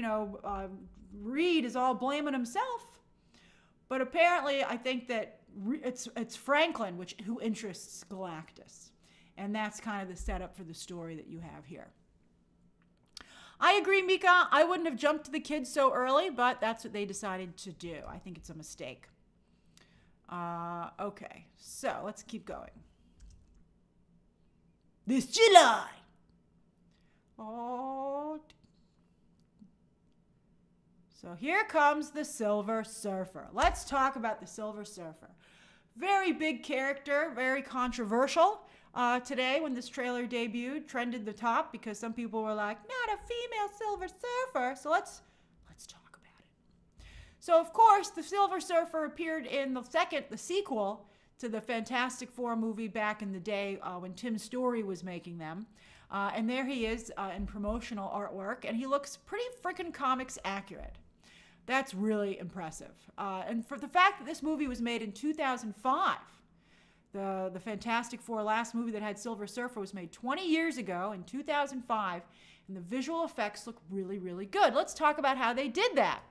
Reed is all blaming himself. But apparently, I think that it's Franklin who interests Galactus. And that's kind of the setup for the story that you have here. I agree, Mika. I wouldn't have jumped to the kids so early, but that's what they decided to do. I think it's a mistake. Okay, so let's keep going. This July. Oh. So here comes the Silver Surfer. Let's talk about the Silver Surfer. Very big character, very controversial. Today, when this trailer debuted, trended the top because some people were like, not a female Silver Surfer. So let's talk about it. So, of course, the Silver Surfer appeared in the sequel to the Fantastic Four movie back in the day when Tim Story was making them. And there he is in promotional artwork, and he looks pretty freaking comics accurate. That's really impressive. And for the fact that this movie was made in 2005, the Fantastic Four last movie that had Silver Surfer was made 20 years ago in 2005, and the visual effects look really, really good. Let's talk about how they did that.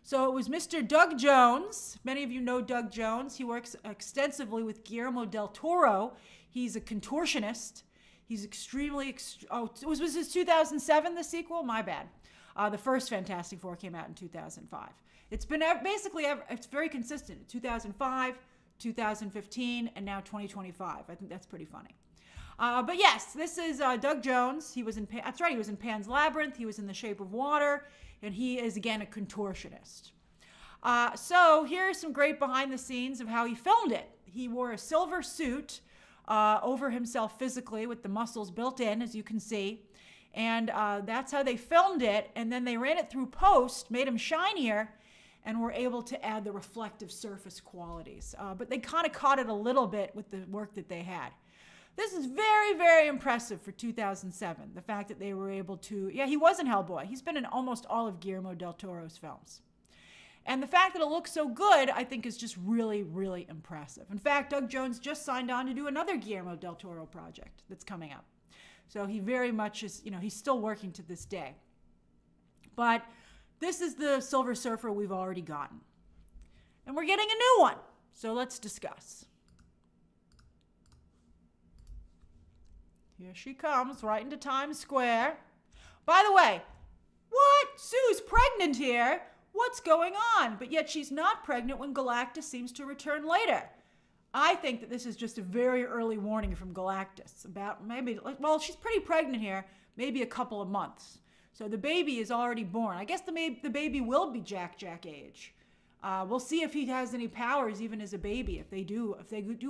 So it was Mr. Doug Jones. Many of you know Doug Jones. He works extensively with Guillermo del Toro. He's a contortionist. He's extremely... was this 2007, the sequel? My bad. The first Fantastic Four came out in 2005. It's been it's very consistent. 2005, 2015, and now 2025. I think that's pretty funny. But yes, this is Doug Jones. He was in Pan's Labyrinth. He was in The Shape of Water. And he is, again, a contortionist. So here's some great behind the scenes of how he filmed it. He wore a silver suit over himself physically with the muscles built in, as you can see. And that's how they filmed it. And then they ran it through post, made him shinier, and were able to add the reflective surface qualities. But they kind of caught it a little bit with the work that they had. This is very, very impressive for 2007. The fact that they were able to... Yeah, he was in Hellboy. He's been in almost all of Guillermo del Toro's films. And the fact that it looks so good, I think, is just really, really impressive. In fact, Doug Jones just signed on to do another Guillermo del Toro project that's coming up. So he very much is, he's still working to this day. But this is the Silver Surfer we've already gotten. And we're getting a new one. So let's discuss. Here she comes, right into Times Square. By the way, what? Sue's pregnant here? What's going on? But yet she's not pregnant when Galactus seems to return later. I think that this is just a very early warning from Galactus about she's pretty pregnant here, maybe a couple of months. So the baby is already born. I guess the baby will be Jack age. We'll see if he has any powers even as a baby, if they do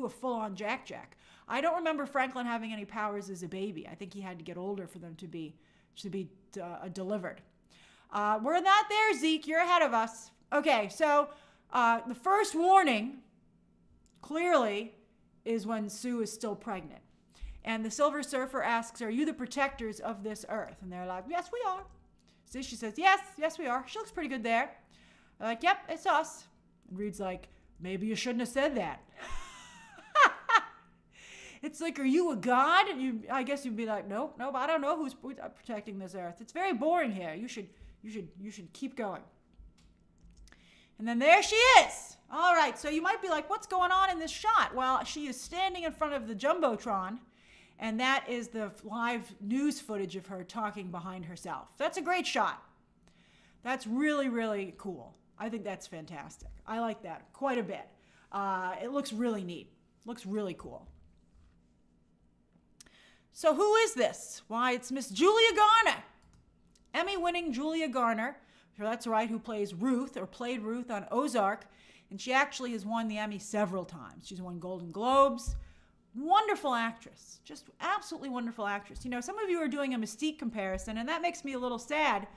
a full-on Jack. I don't remember Franklin having any powers as a baby. I think he had to get older for them to be delivered. We're not there, Zeke. You're ahead of us. Okay, so the first warning, clearly, is when Sue is still pregnant. And the Silver Surfer asks, are you the protectors of this Earth? And they're like, yes, we are. So she says, yes, we are. She looks pretty good there. They're like, yep, it's us. And Reed's like, maybe you shouldn't have said that. It's like, are you a god? And I guess you'd be like, nope, I don't know who's protecting this Earth. It's very boring here. You should keep going. And then there she is. All right, so you might be like, what's going on in this shot? Well, she is standing in front of the Jumbotron, and that is the live news footage of her talking behind herself. That's a great shot. That's really, really cool. I think that's fantastic. I like that quite a bit. It looks really neat. Looks really cool. So who is this? Why, it's Miss Julia Garner. Emmy-winning Julia Garner. That's right, who played Ruth on Ozark. And she actually has won the Emmy several times. She's won Golden Globes. Wonderful actress. Just absolutely wonderful actress. You know, some of you are doing a Mystique comparison, and that makes me a little sad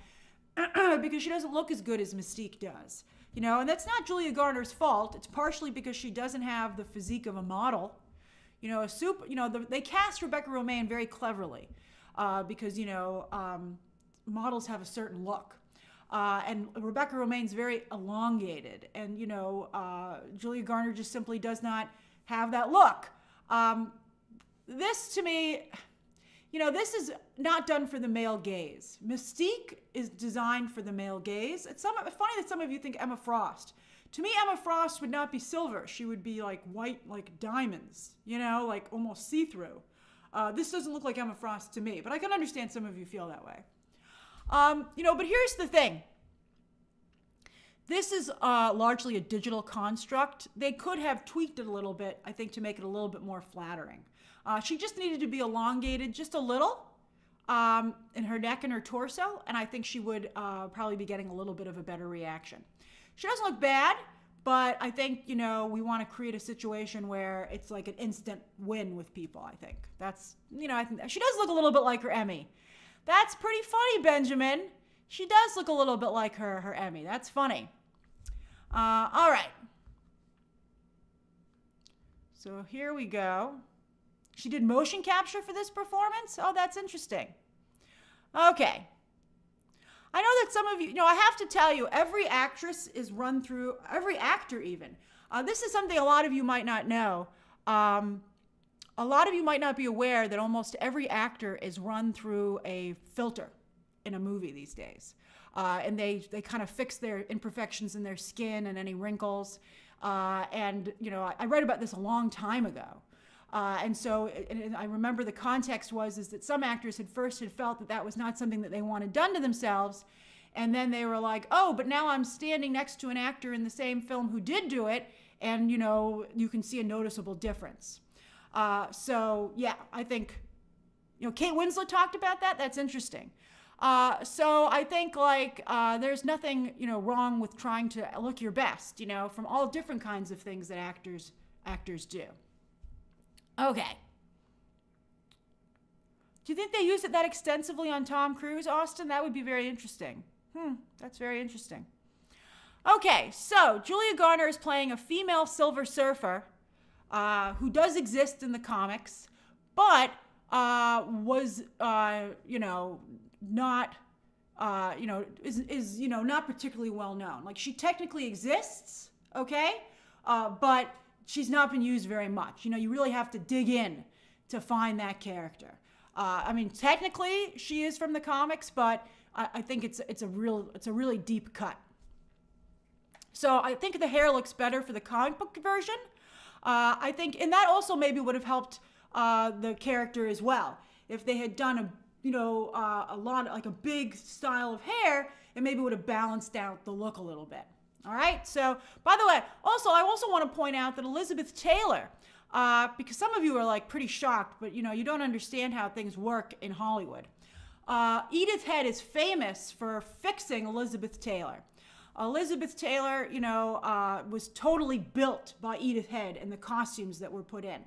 because she doesn't look as good as Mystique does. You know, and that's not Julia Garner's fault. It's partially because she doesn't have the physique of a model. You know, they cast Rebecca Romijn very cleverly because, models have a certain look. And Rebecca Romijn's very elongated. And, Julia Garner just simply does not have that look. This, to me, this is not done for the male gaze. Mystique is designed for the male gaze. It's funny that some of you think Emma Frost. To me, Emma Frost would not be silver. She would be like white, like diamonds, like almost see-through. This doesn't look like Emma Frost to me, but I can understand some of you feel that way. But here's the thing. This is largely a digital construct. They could have tweaked it a little bit, I think, to make it a little bit more flattering. She just needed to be elongated just a little in her neck and her torso, and I think she would probably be getting a little bit of a better reaction. She doesn't look bad, but I think, we want to create a situation where it's like an instant win with people, I think. That's, I think she does look a little bit like her Emmy. That's pretty funny, Benjamin. She does look a little bit like her Emmy. That's funny. All right. So here we go. She did motion capture for this performance? Oh, that's interesting. Okay. I know that some of you, I have to tell you, every actress is run through, every actor even. This is something a lot of you might not know. A lot of you might not be aware that almost every actor is run through a filter in a movie these days. And they kind of fix their imperfections in their skin and any wrinkles. I read about this a long time ago. And I remember the context is that some actors had felt that that was not something that they wanted done to themselves. And then they were like, oh, but now I'm standing next to an actor in the same film who did do it. And, you can see a noticeable difference. I think, Kate Winslet talked about that. That's interesting. So I think there's nothing, wrong with trying to look your best, from all different kinds of things that actors do. Okay. Do you think they use it that extensively on Tom Cruise, Austin? That would be very interesting. That's very interesting. Okay, so Julia Garner is playing a female Silver Surfer who does exist in the comics, but was, not, not particularly well known. Like, she technically exists, okay, but she's not been used very much. You really have to dig in to find that character. Technically she is from the comics, but I think it's a really deep cut. So I think the hair looks better for the comic book version. I think, and that also maybe would have helped the character as well. If they had done a lot, like a big style of hair, it maybe would have balanced out the look a little bit. All right. So, by the way, I also want to point out that Elizabeth Taylor, because some of you are like pretty shocked, but you don't understand how things work in Hollywood. Edith Head is famous for fixing Elizabeth Taylor. Elizabeth Taylor, was totally built by Edith Head and the costumes that were put in,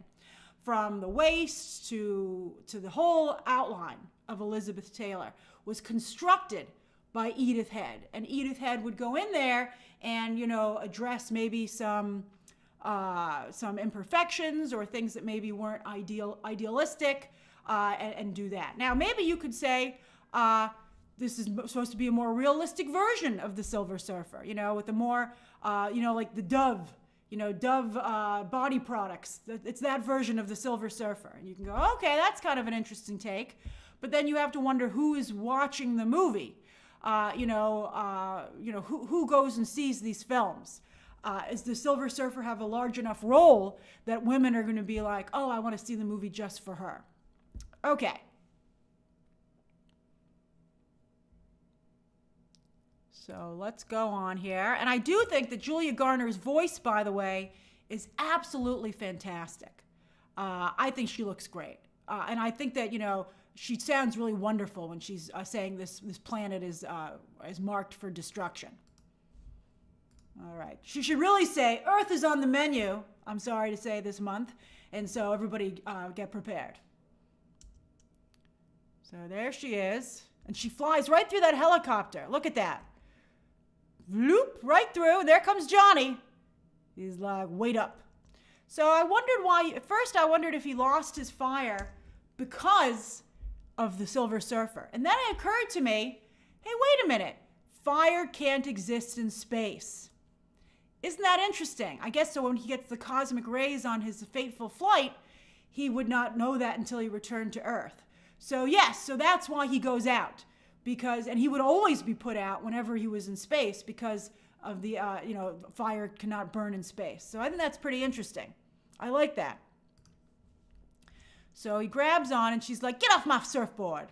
from the waist to the whole outline of Elizabeth Taylor was constructed by Edith Head. And Edith Head would go in there and, address maybe some imperfections or things that maybe weren't idealistic, and do that. Now, maybe you could say, this is supposed to be a more realistic version of the Silver Surfer, with the more, like the Dove, Dove body products. It's that version of the Silver Surfer. And you can go, okay, that's kind of an interesting take. But then you have to wonder who is watching the movie. Who goes and sees these films? Does the Silver Surfer have a large enough role that women are going to be like, oh, I want to see the movie just for her? Okay. So let's go on here. And I do think that Julia Garner's voice, by the way, is absolutely fantastic. I think she looks great. And I think that, she sounds really wonderful when she's saying this planet is marked for destruction. All right. She should really say, Earth is on the menu, I'm sorry to say, this month. And so everybody get prepared. So there she is. And she flies right through that helicopter. Look at that. Loop, right through. And there comes Johnny. He's like, wait up. So I wondered why, at first I wondered if he lost his fire because of the Silver Surfer. And then it occurred to me, hey, wait a minute. Fire can't exist in space. Isn't that interesting? I guess so when he gets the cosmic rays on his fateful flight, he would not know that until he returned to Earth. So yes, so that's why he goes out. And he would always be put out whenever he was in space because of the, fire cannot burn in space. So I think that's pretty interesting. I like that. So he grabs on and she's like, get off my surfboard.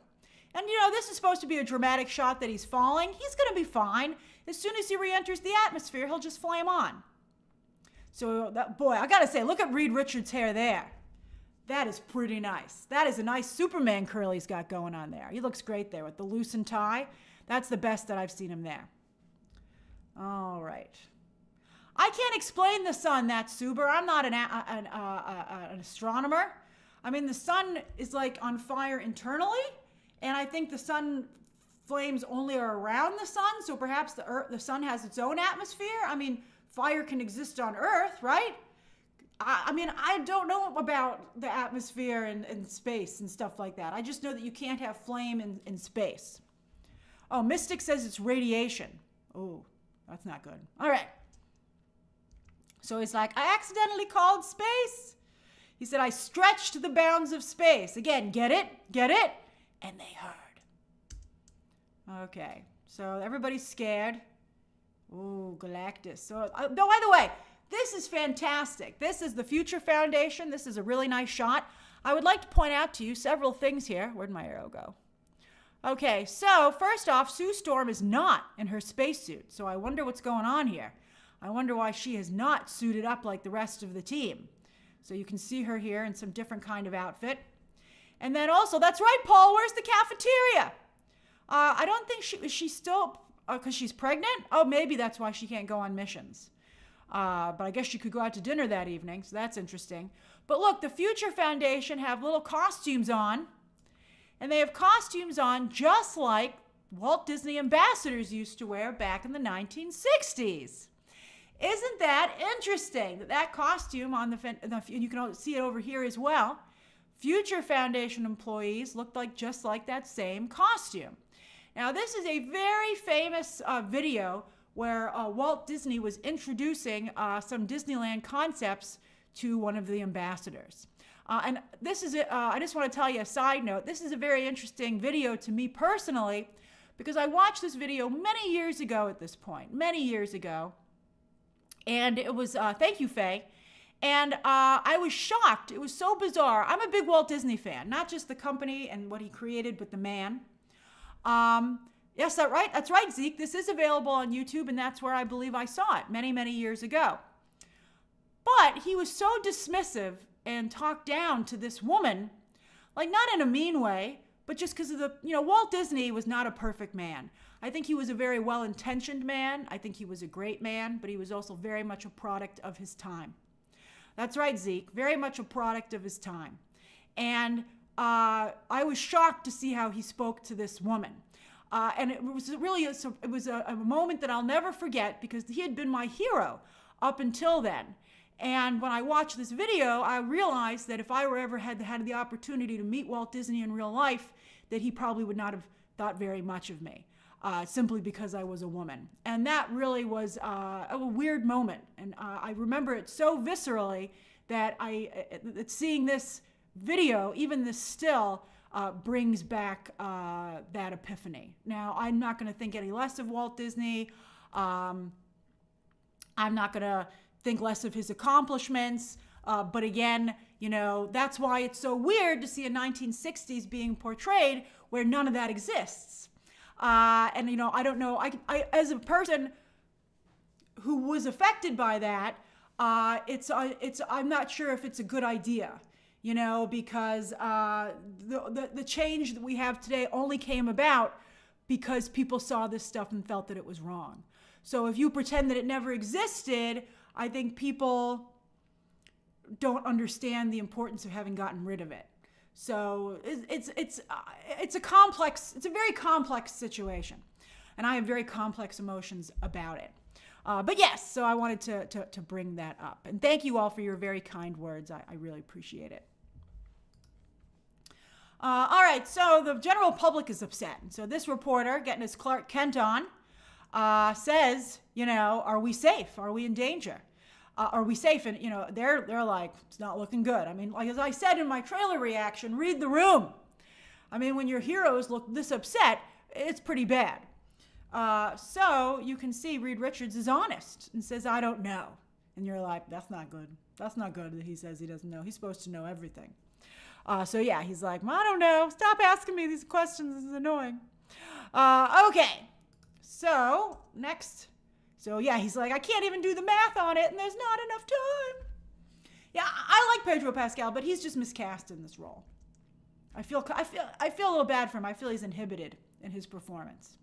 And this is supposed to be a dramatic shot that he's falling. He's going to be fine. As soon as he re-enters the atmosphere, he'll just flame on. So boy, I got to say, look at Reed Richards' hair there. That is pretty nice. That is a nice Superman curl he's got going on there. He looks great there with the loosened tie. That's the best that I've seen him there. All right. I can't explain the sun that super. I'm not an astronomer. I mean, the sun is like on fire internally, and I think the sun flames only are around the sun, so perhaps the sun has its own atmosphere. I mean, fire can exist on Earth, right? I mean, I don't know about the atmosphere and space and stuff like that. I just know that you can't have flame in space. Oh, Mystic says it's radiation. Oh, that's not good. All right. So he's like, I accidentally called space. He said, I stretched the bounds of space. Again, get it? Get it? And they heard. Okay, so everybody's scared. Ooh, Galactus. So, by the way, this is fantastic. This is the Future Foundation. This is a really nice shot. I would like to point out to you several things here. Where'd my arrow go? Okay, so first off, Sue Storm is not in her spacesuit. So I wonder what's going on here. I wonder why she is not suited up like the rest of the team. So you can see her here in some different kind of outfit. And then also, that's right, Paul, where's the cafeteria? I don't think she's still, because she's pregnant? Oh, maybe that's why she can't go on missions. But I guess she could go out to dinner that evening, so that's interesting. But look, the Future Foundation have little costumes on, and they have costumes on just like Walt Disney ambassadors used to wear back in the 1960s. Isn't that interesting? That costume on you can see it over here as well. Future Foundation employees looked like just like that same costume. Now, this is a very famous video where Walt Disney was introducing some Disneyland concepts to one of the ambassadors. And this is, I just want to tell you a side note, this is a very interesting video to me personally, because I watched this video many years ago at this point, many years ago. And it was, thank you, Faye. And I was shocked. It was so bizarre. I'm a big Walt Disney fan, not just the company and what he created, but the man. Yes, that's right, Zeke. This is available on YouTube, and that's where I believe I saw it many, many years ago. But he was so dismissive and talked down to this woman, like not in a mean way, but just because of Walt Disney was not a perfect man. I think he was a very well-intentioned man. I think he was a great man, but he was also very much a product of his time. That's right, Zeke, very much a product of his time. And I was shocked to see how he spoke to this woman. And it was really, it was a moment that I'll never forget because he had been my hero up until then. And when I watched this video, I realized that if I were ever had the opportunity to meet Walt Disney in real life, that he probably would not have thought very much of me, simply because I was a woman. And that really was a weird moment. And I remember it so viscerally that seeing this video, even this still, brings back that epiphany. Now, I'm not going to think any less of Walt Disney. I'm not going to think less of his accomplishments. But again, that's why it's so weird to see a 1960s being portrayed where none of that exists. And, I don't know, I as a person who was affected by that, I'm not sure if it's a good idea. Because the change that we have today only came about because people saw this stuff and felt that it was wrong. So if you pretend that it never existed, I think people don't understand the importance of having gotten rid of it. So it's a very complex situation, and I have very complex emotions about it. But yes, so I wanted to bring that up, and thank you all for your very kind words. I really appreciate it. All right, so the general public is upset. And so this reporter, getting his Clark Kent on, says, are we safe? Are we in danger? Are we safe? And, they're like, it's not looking good. I mean, like as I said in my trailer reaction, read the room. I mean, when your heroes look this upset, it's pretty bad. So you can see Reed Richards is honest and says, I don't know. And you're like, that's not good. That's not good that he says he doesn't know. He's supposed to know everything. So yeah, he's like, well, I don't know. Stop asking me these questions. This is annoying. Okay. So next. So yeah, he's like, I can't even do the math on it, and there's not enough time. Yeah, I like Pedro Pascal, but he's just miscast in this role. I feel a little bad for him. I feel he's inhibited in his performance.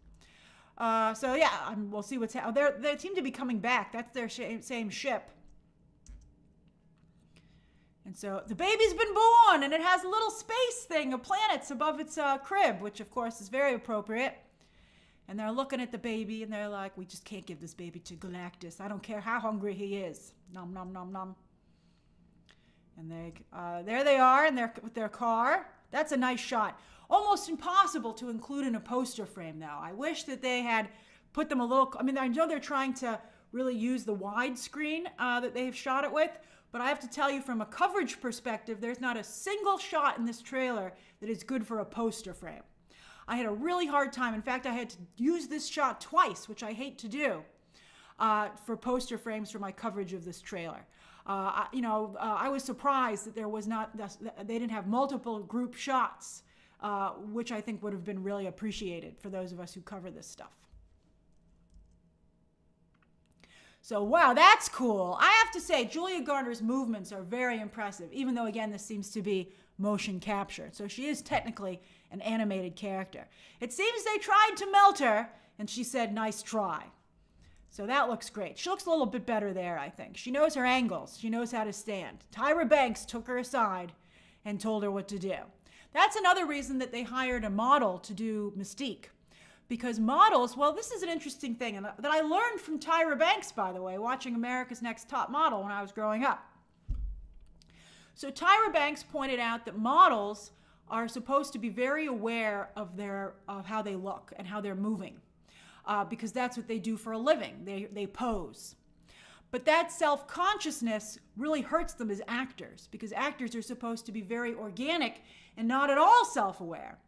So yeah, we'll see what's happening. They seem to be coming back. That's their same ship. And so the baby's been born, and it has a little space thing of planets above its crib, which of course is very appropriate. And they're looking at the baby, and they're like, we just can't give this baby to Galactus. I don't care how hungry he is. Nom, nom, nom, nom. And there they are with their car. That's a nice shot. Almost impossible to include in a poster frame, though. I wish that they had put them a little... I mean, I know they're trying to really use the widescreen that they've shot it with, but I have to tell you, from a coverage perspective, there's not a single shot in this trailer that is good for a poster frame. I had a really hard time. In fact, I had to use this shot twice, which I hate to do, for poster frames for my coverage of this trailer. I was surprised that they didn't have multiple group shots, which I think would have been really appreciated for those of us who cover this stuff. So, wow, that's cool. I have to say, Julia Garner's movements are very impressive, even though, again, this seems to be motion captured. So she is technically an animated character. It seems they tried to melt her, and she said, nice try. So that looks great. She looks a little bit better there, I think. She knows her angles. She knows how to stand. Tyra Banks took her aside and told her what to do. That's another reason that they hired a model to do Mystique. Because models, well, this is an interesting thing, and that I learned from Tyra Banks, by the way, watching America's Next Top Model when I was growing up. So Tyra Banks pointed out that models are supposed to be very aware of how they look and how they're moving, because that's what they do for a living. They pose. But that self-consciousnness really hurts them as actors, because actors are supposed to be very organic and not at all self-aware.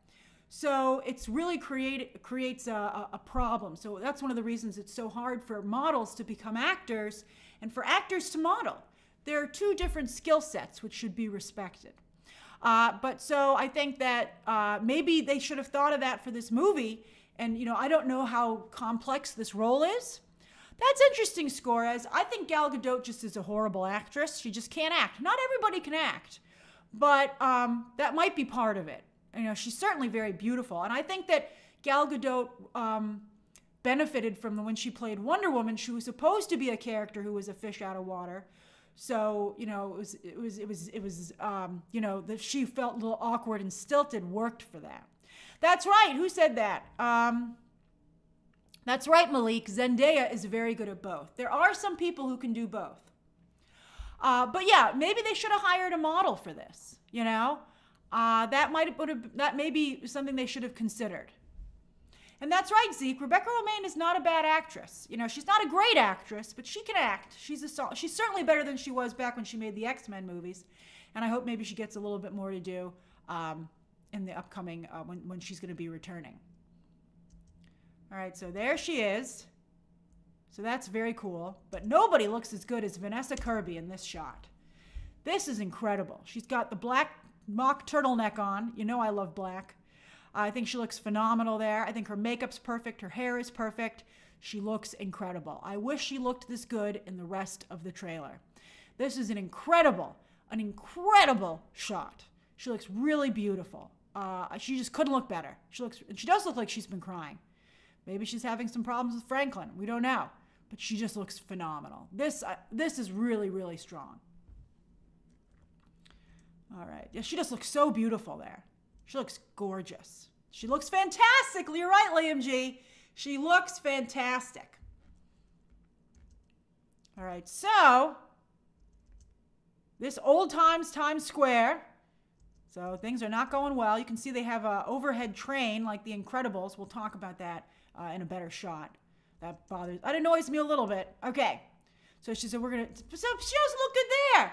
So it's really creates a problem. So that's one of the reasons it's so hard for models to become actors and for actors to model. There are two different skill sets which should be respected. But so I think that maybe they should have thought of that for this movie. And, I don't know how complex this role is. That's interesting, Scores. I think Gal Gadot just is a horrible actress. She just can't act. Not everybody can act. But that might be part of it. She's certainly very beautiful. And I think that Gal Gadot benefited from when she played Wonder Woman. She was supposed to be a character who was a fish out of water. So, that she felt a little awkward and stilted worked for that. That's right. Who said that? That's right, Malik. Zendaya is very good at both. There are some people who can do both. But yeah, maybe they should have hired a model for this, that may be something they should have considered. And that's right, Zeke. Rebecca Romijn is not a bad actress. She's not a great actress, but she can act. She's certainly better than she was back when she made the X-Men movies. And I hope maybe she gets a little bit more to do in the upcoming, when she's going to be returning. All right, so there she is. So that's very cool. But nobody looks as good as Vanessa Kirby in this shot. This is incredible. She's got the black mock turtleneck on. I love black. I think she looks phenomenal there. I think her makeup's perfect. Her hair is perfect. She looks incredible. I wish she looked this good in the rest of the trailer. This is an incredible shot. She looks really beautiful. She just couldn't look better. She does look like she's been crying. Maybe she's having some problems with Franklin. We don't know. But she just looks phenomenal. This is really, really strong. All right. Yeah, she just looks so beautiful there. She looks gorgeous. She looks fantastic. You're right, Liam G. She looks fantastic. All right, so this old Times Square. So things are not going well. You can see they have an overhead train like The Incredibles. We'll talk about that in a better shot. That annoys me a little bit. Okay. So she said, so she doesn't look good there.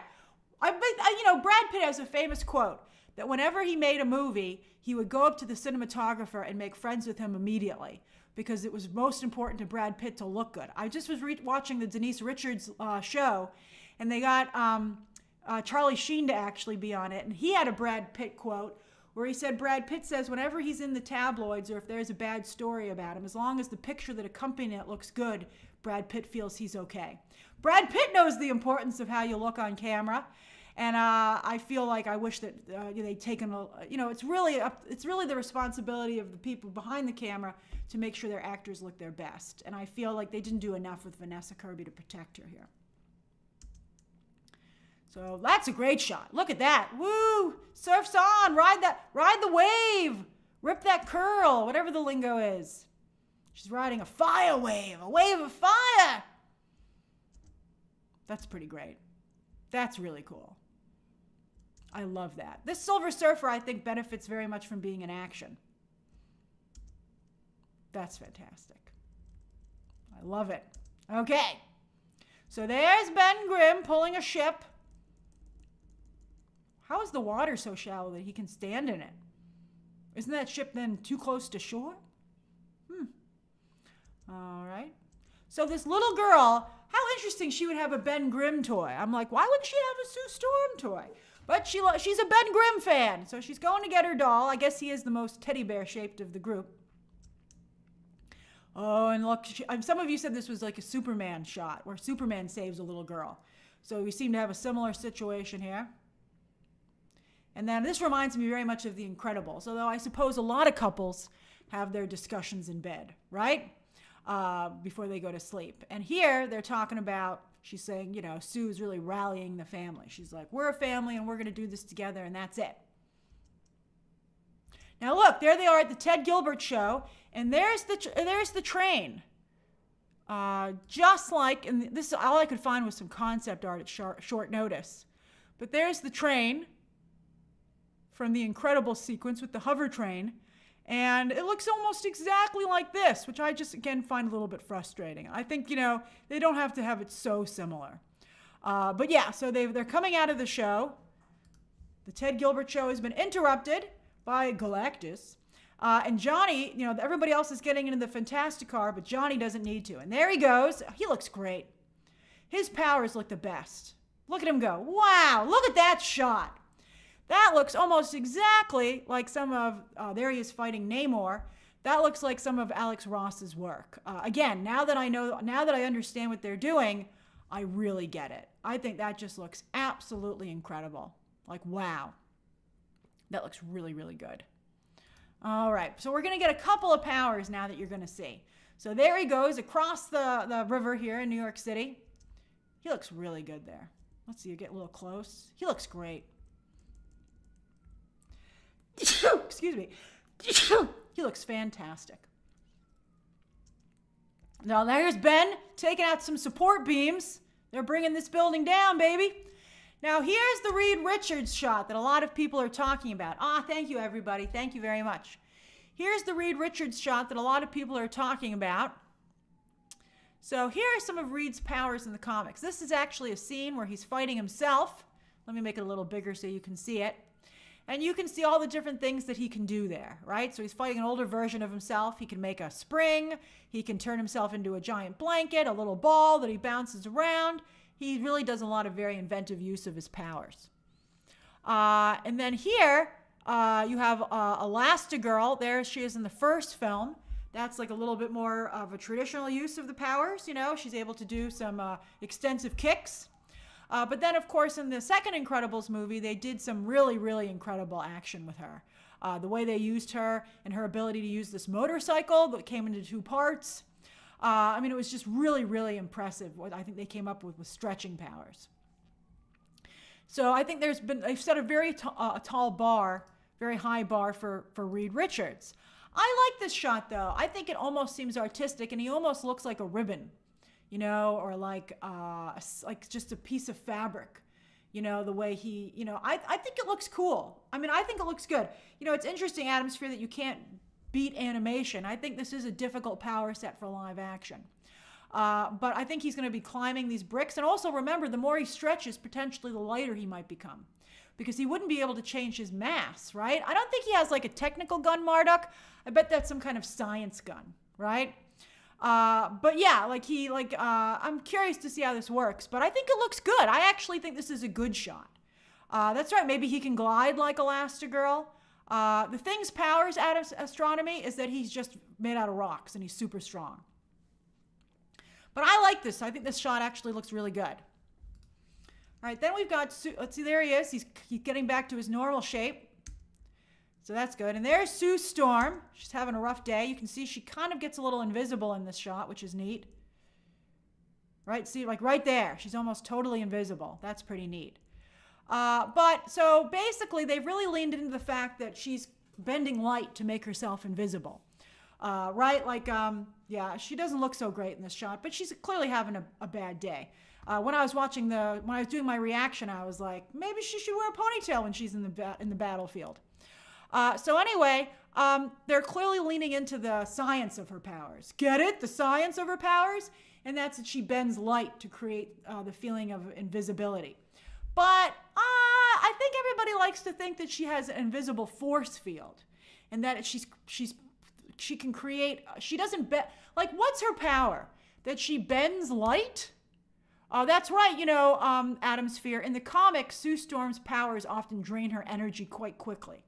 Brad Pitt has a famous quote that whenever he made a movie, he would go up to the cinematographer and make friends with him immediately because it was most important to Brad Pitt to look good. I just was watching the Denise Richards show, and they got Charlie Sheen to actually be on it, and he had a Brad Pitt quote where he said Brad Pitt says whenever he's in the tabloids or if there's a bad story about him, as long as the picture that accompanies it looks good, Brad Pitt feels he's okay. Brad Pitt knows the importance of how you look on camera, and I feel like I wish that they'd taken it's really the responsibility of the people behind the camera to make sure their actors look their best, and I feel like they didn't do enough with Vanessa Kirby to protect her here. So that's a great shot. Look at that. Woo! Surf's on. Ride the wave. Rip that curl, whatever the lingo is. She's riding a fire wave, a wave of fire. That's pretty great. That's really cool. I love that. This Silver Surfer, I think, benefits very much from being in action. That's fantastic. I love it. Okay. So there's Ben Grimm pulling a ship. How is the water so shallow that he can stand in it? Isn't that ship then too close to shore? All right. So this little girl, how interesting she would have a Ben Grimm toy. I'm like, why wouldn't she have a Sue Storm toy? But she's a Ben Grimm fan, so she's going to get her doll. I guess he is the most teddy bear shaped of the group. Oh, and look, some of you said this was like a Superman shot where Superman saves a little girl. So we seem to have a similar situation here. And then this reminds me very much of The Incredibles, although I suppose a lot of couples have their discussions in bed, right? Before they go to sleep. And here they're talking about, she's saying, Sue's really rallying the family. She's like, we're a family and we're going to do this together and that's it. Now look, there they are at the Ted Gilbert show, and there's the train. Just like, and this all I could find was some concept art at short notice. But there's the train from the Incredible sequence with the hover train, and it looks almost exactly like this, which I just, again, find a little bit frustrating. I think, they don't have to have it so similar. But yeah, so they're coming out of the show. The Ted Gilbert show has been interrupted by Galactus. And Johnny, everybody else is getting into the Fantastic Car, but Johnny doesn't need to. And there he goes. He looks great. His powers look the best. Look at him go. Wow, look at that shot. That looks almost exactly like some of, there he is fighting Namor. That looks like some of Alex Ross's work. Again, now that I understand what they're doing, I really get it. I think that just looks absolutely incredible. Like, wow. That looks really, really good. All right, so we're going to get a couple of powers now that you're going to see. So there he goes across the river here in New York City. He looks really good there. Let's see, you get a little close. He looks great. Excuse me. He looks fantastic. Now there's Ben taking out some support beams. They're bringing this building down, baby. Now here's the Reed Richards shot that a lot of people are talking about. Thank you, everybody. Thank you very much. Here's the Reed Richards shot that a lot of people are talking about. So here are some of Reed's powers in the comics. This is actually a scene where he's fighting himself. Let me make it a little bigger so you can see it. And you can see all the different things that he can do there, right? So he's fighting an older version of himself. He can make a spring. He can turn himself into a giant blanket, a little ball that he bounces around. He really does a lot of very inventive use of his powers. And then here, you have Elastigirl. There she is in the first film. That's like a little bit more of a traditional use of the powers. She's able to do some extensive kicks. But then, of course, in the second Incredibles movie, they did some really, really incredible action with her. The way they used her and her ability to use this motorcycle that came into two parts. It was just really, really impressive what I think they came up with stretching powers. So I think they've set a very tall bar, very high bar for Reed Richards. I like this shot though. I think it almost seems artistic, and he almost looks like a ribbon, or like just a piece of fabric. The way he, I think it looks cool. I mean, I think it looks good. It's interesting, Adam Sphere, that you can't beat animation. I think this is a difficult power set for live action. But I think he's going to be climbing these bricks. And also remember, the more he stretches, potentially the lighter he might become. Because he wouldn't be able to change his mass, right? I don't think he has like a technical gun, Marduk. I bet that's some kind of science gun, right? But yeah, I'm curious to see how this works. But I think it looks good. I actually think this is a good shot. That's right. Maybe he can glide like Elastigirl. The Thing's powers out of astronomy is that he's just made out of rocks and he's super strong. But I like this. I think this shot actually looks really good. All right, then we've got, let's see, there he is. He's getting back to his normal shape. So that's good. And there's Sue Storm. She's having a rough day. You can see she kind of gets a little invisible in this shot, which is neat. Right? See, like right there. She's almost totally invisible. That's pretty neat. But so basically, they've really leaned into the fact that she's bending light to make herself invisible. Right? Yeah, she doesn't look so great in this shot, but she's clearly having a bad day. When I was doing my reaction, I was like, maybe she should wear a ponytail when she's in the battlefield. So anyway, they're clearly leaning into the science of her powers. Get it? The science of her powers? And that's that she bends light to create the feeling of invisibility. But I think everybody likes to think that she has an invisible force field, and that she can create. She doesn't what's her power? That she bends light? That's right. Adam Sphere. In the comics, Sue Storm's powers often drain her energy quite quickly.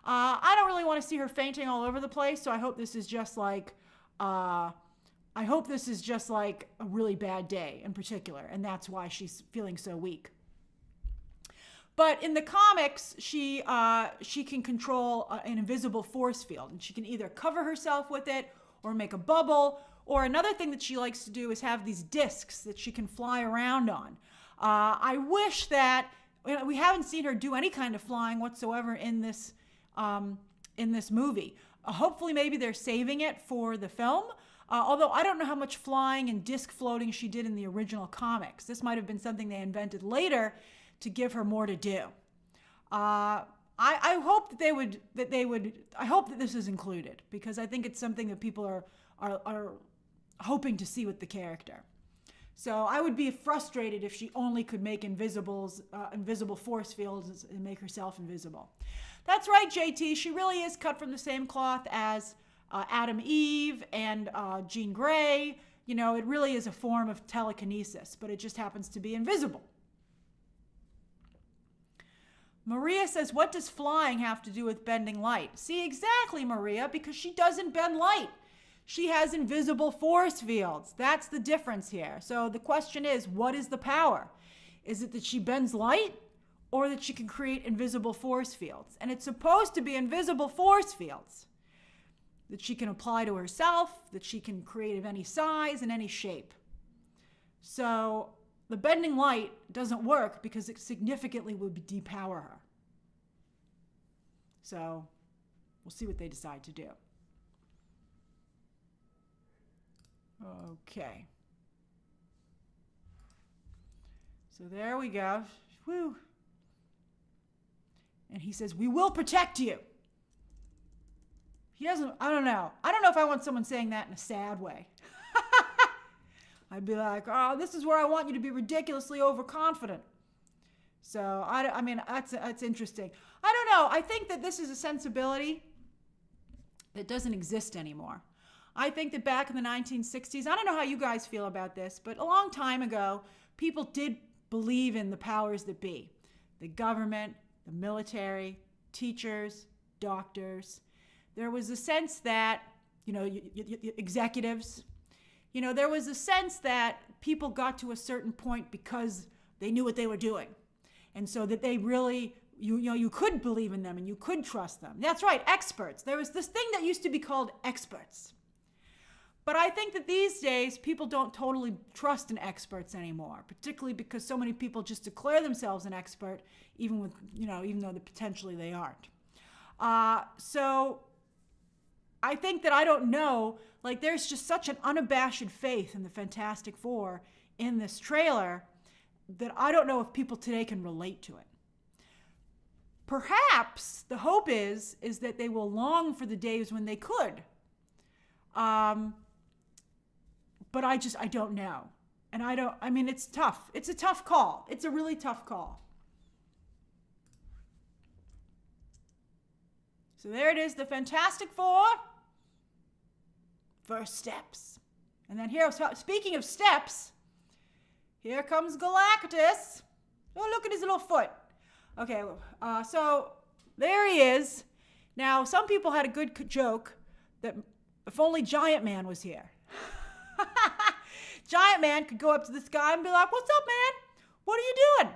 I don't really want to see her fainting all over the place, so I hope this is just like a really bad day in particular, and that's why she's feeling so weak. But in the comics, she can control an invisible force field, and she can either cover herself with it or make a bubble. Or another thing that she likes to do is have these discs that she can fly around on. I wish that we haven't seen her do any kind of flying whatsoever in this movie. Hopefully, maybe they're saving it for the film. Although I don't know how much flying and disc floating she did in the original comics. This might have been something they invented later to give her more to do. I hope I hope that this is included, because I think it's something that people are hoping to see with the character. So I would be frustrated if she only could make invisible force fields and make herself invisible. That's right, JT. She really is cut from the same cloth as Adam Eve and Jean Grey. It really is a form of telekinesis, but it just happens to be invisible. Maria says, what does flying have to do with bending light? See, exactly, Maria, because she doesn't bend light. She has invisible force fields. That's the difference here. So the question is, what is the power? Is it that she bends light, or that she can create invisible force fields? And it's supposed to be invisible force fields that she can apply to herself, that she can create of any size and any shape. So the bending light doesn't work because it significantly would depower her. So we'll see what they decide to do. Okay. So there we go. Woo. And he says, we will protect you. He doesn't, I don't know if I want someone saying that in a sad way. I'd be like, oh, this is where I want you to be ridiculously overconfident. So, I mean, that's interesting. I don't know. I think that this is a sensibility that doesn't exist anymore. I think that back in the 1960s, I don't know how you guys feel about this, but a long time ago, people did believe in the powers that be. The government, the military, teachers, doctors. There was a sense that, executives, there was a sense that people got to a certain point because they knew what they were doing. And so that they really, you could believe in them and you could trust them. That's right, experts. There was this thing that used to be called experts. But I think that these days people don't totally trust in experts anymore, particularly because so many people just declare themselves an expert, even though potentially they aren't. So I think that I don't know, like there's just such an unabashed faith in the Fantastic Four in this trailer that I don't know if people today can relate to it. Perhaps the hope is that they will long for the days when they could. But I don't know. And it's tough. It's a tough call. It's a really tough call. So there it is, the Fantastic Four. First steps. And then here, speaking of steps, here comes Galactus. Oh, look at his little foot. Okay, so there he is. Now, some people had a good joke that if only Giant Man was here. Giant Man could go up to this guy and be like, "What's up, man? What are you doing?"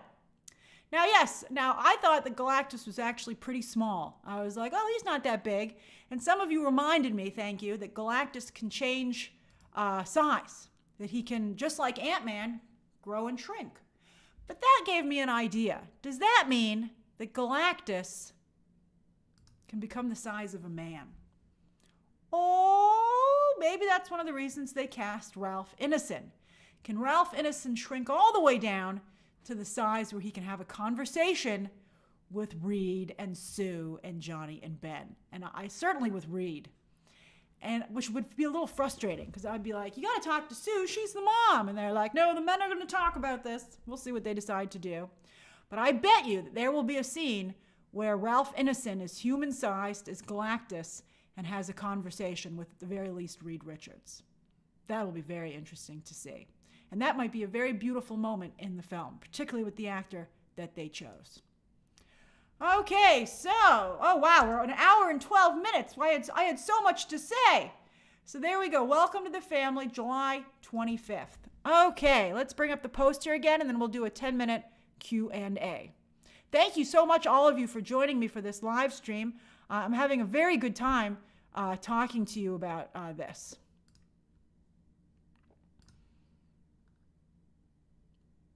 Now I thought that Galactus was actually pretty small. I was like, oh, he's not that big. And some of you reminded me, thank you, that Galactus can change size. That he can, just like Ant-Man, grow and shrink. But that gave me an idea. Does that mean that Galactus can become the size of a man? Oh, maybe that's one of the reasons they cast Ralph Ineson. Can Ralph Ineson shrink all the way down to the size where he can have a conversation with Reed and Sue and Johnny and Ben? And I certainly with Reed. And which would be a little frustrating because I'd be like, you got to talk to Sue. She's the mom. And they're like, no, the men are going to talk about this. We'll see what they decide to do. But I bet you that there will be a scene where Ralph Ineson is human-sized as Galactus and has a conversation with, at the very least, Reed Richards. That'll be very interesting to see. And that might be a very beautiful moment in the film, particularly with the actor that they chose. Okay, so, oh wow, we're an hour and 12 minutes. I had so much to say. So there we go. Welcome to the family, July 25th. Okay, let's bring up the poster again, and then we'll do a 10-minute Q&A. Thank you so much, all of you, for joining me for this live stream. I'm having a very good time talking to you about this.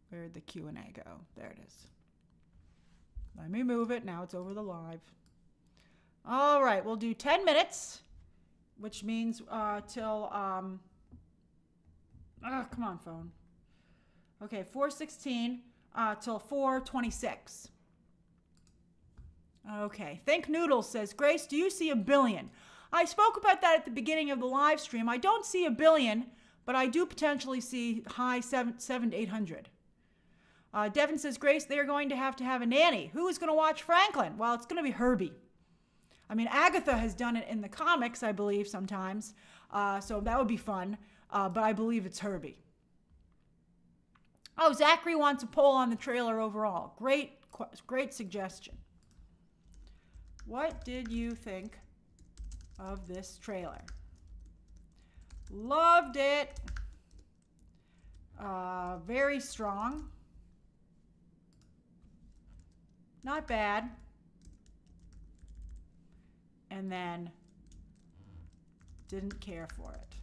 Where'd the Q&A go? There it is. Let me move it. Now it's over the live. All right, we'll do 10 minutes, which means till, come on, phone. Okay, 4:16 till 4:26. Okay, Think Noodles says, Grace, do you see a billion? I spoke about that at the beginning of the live stream. I don't see a billion, but I do potentially see high 700 to 800. Devin says, Grace, they're going to have a nanny. Who is going to watch Franklin? Well, it's going to be Herbie. I mean, Agatha has done it in the comics, I believe, sometimes. So that would be fun. But I believe it's Herbie. Oh, Zachary wants a poll on the trailer overall. Great suggestion. What did you think of this trailer? Loved it. Very strong. Not bad. And then didn't care for it.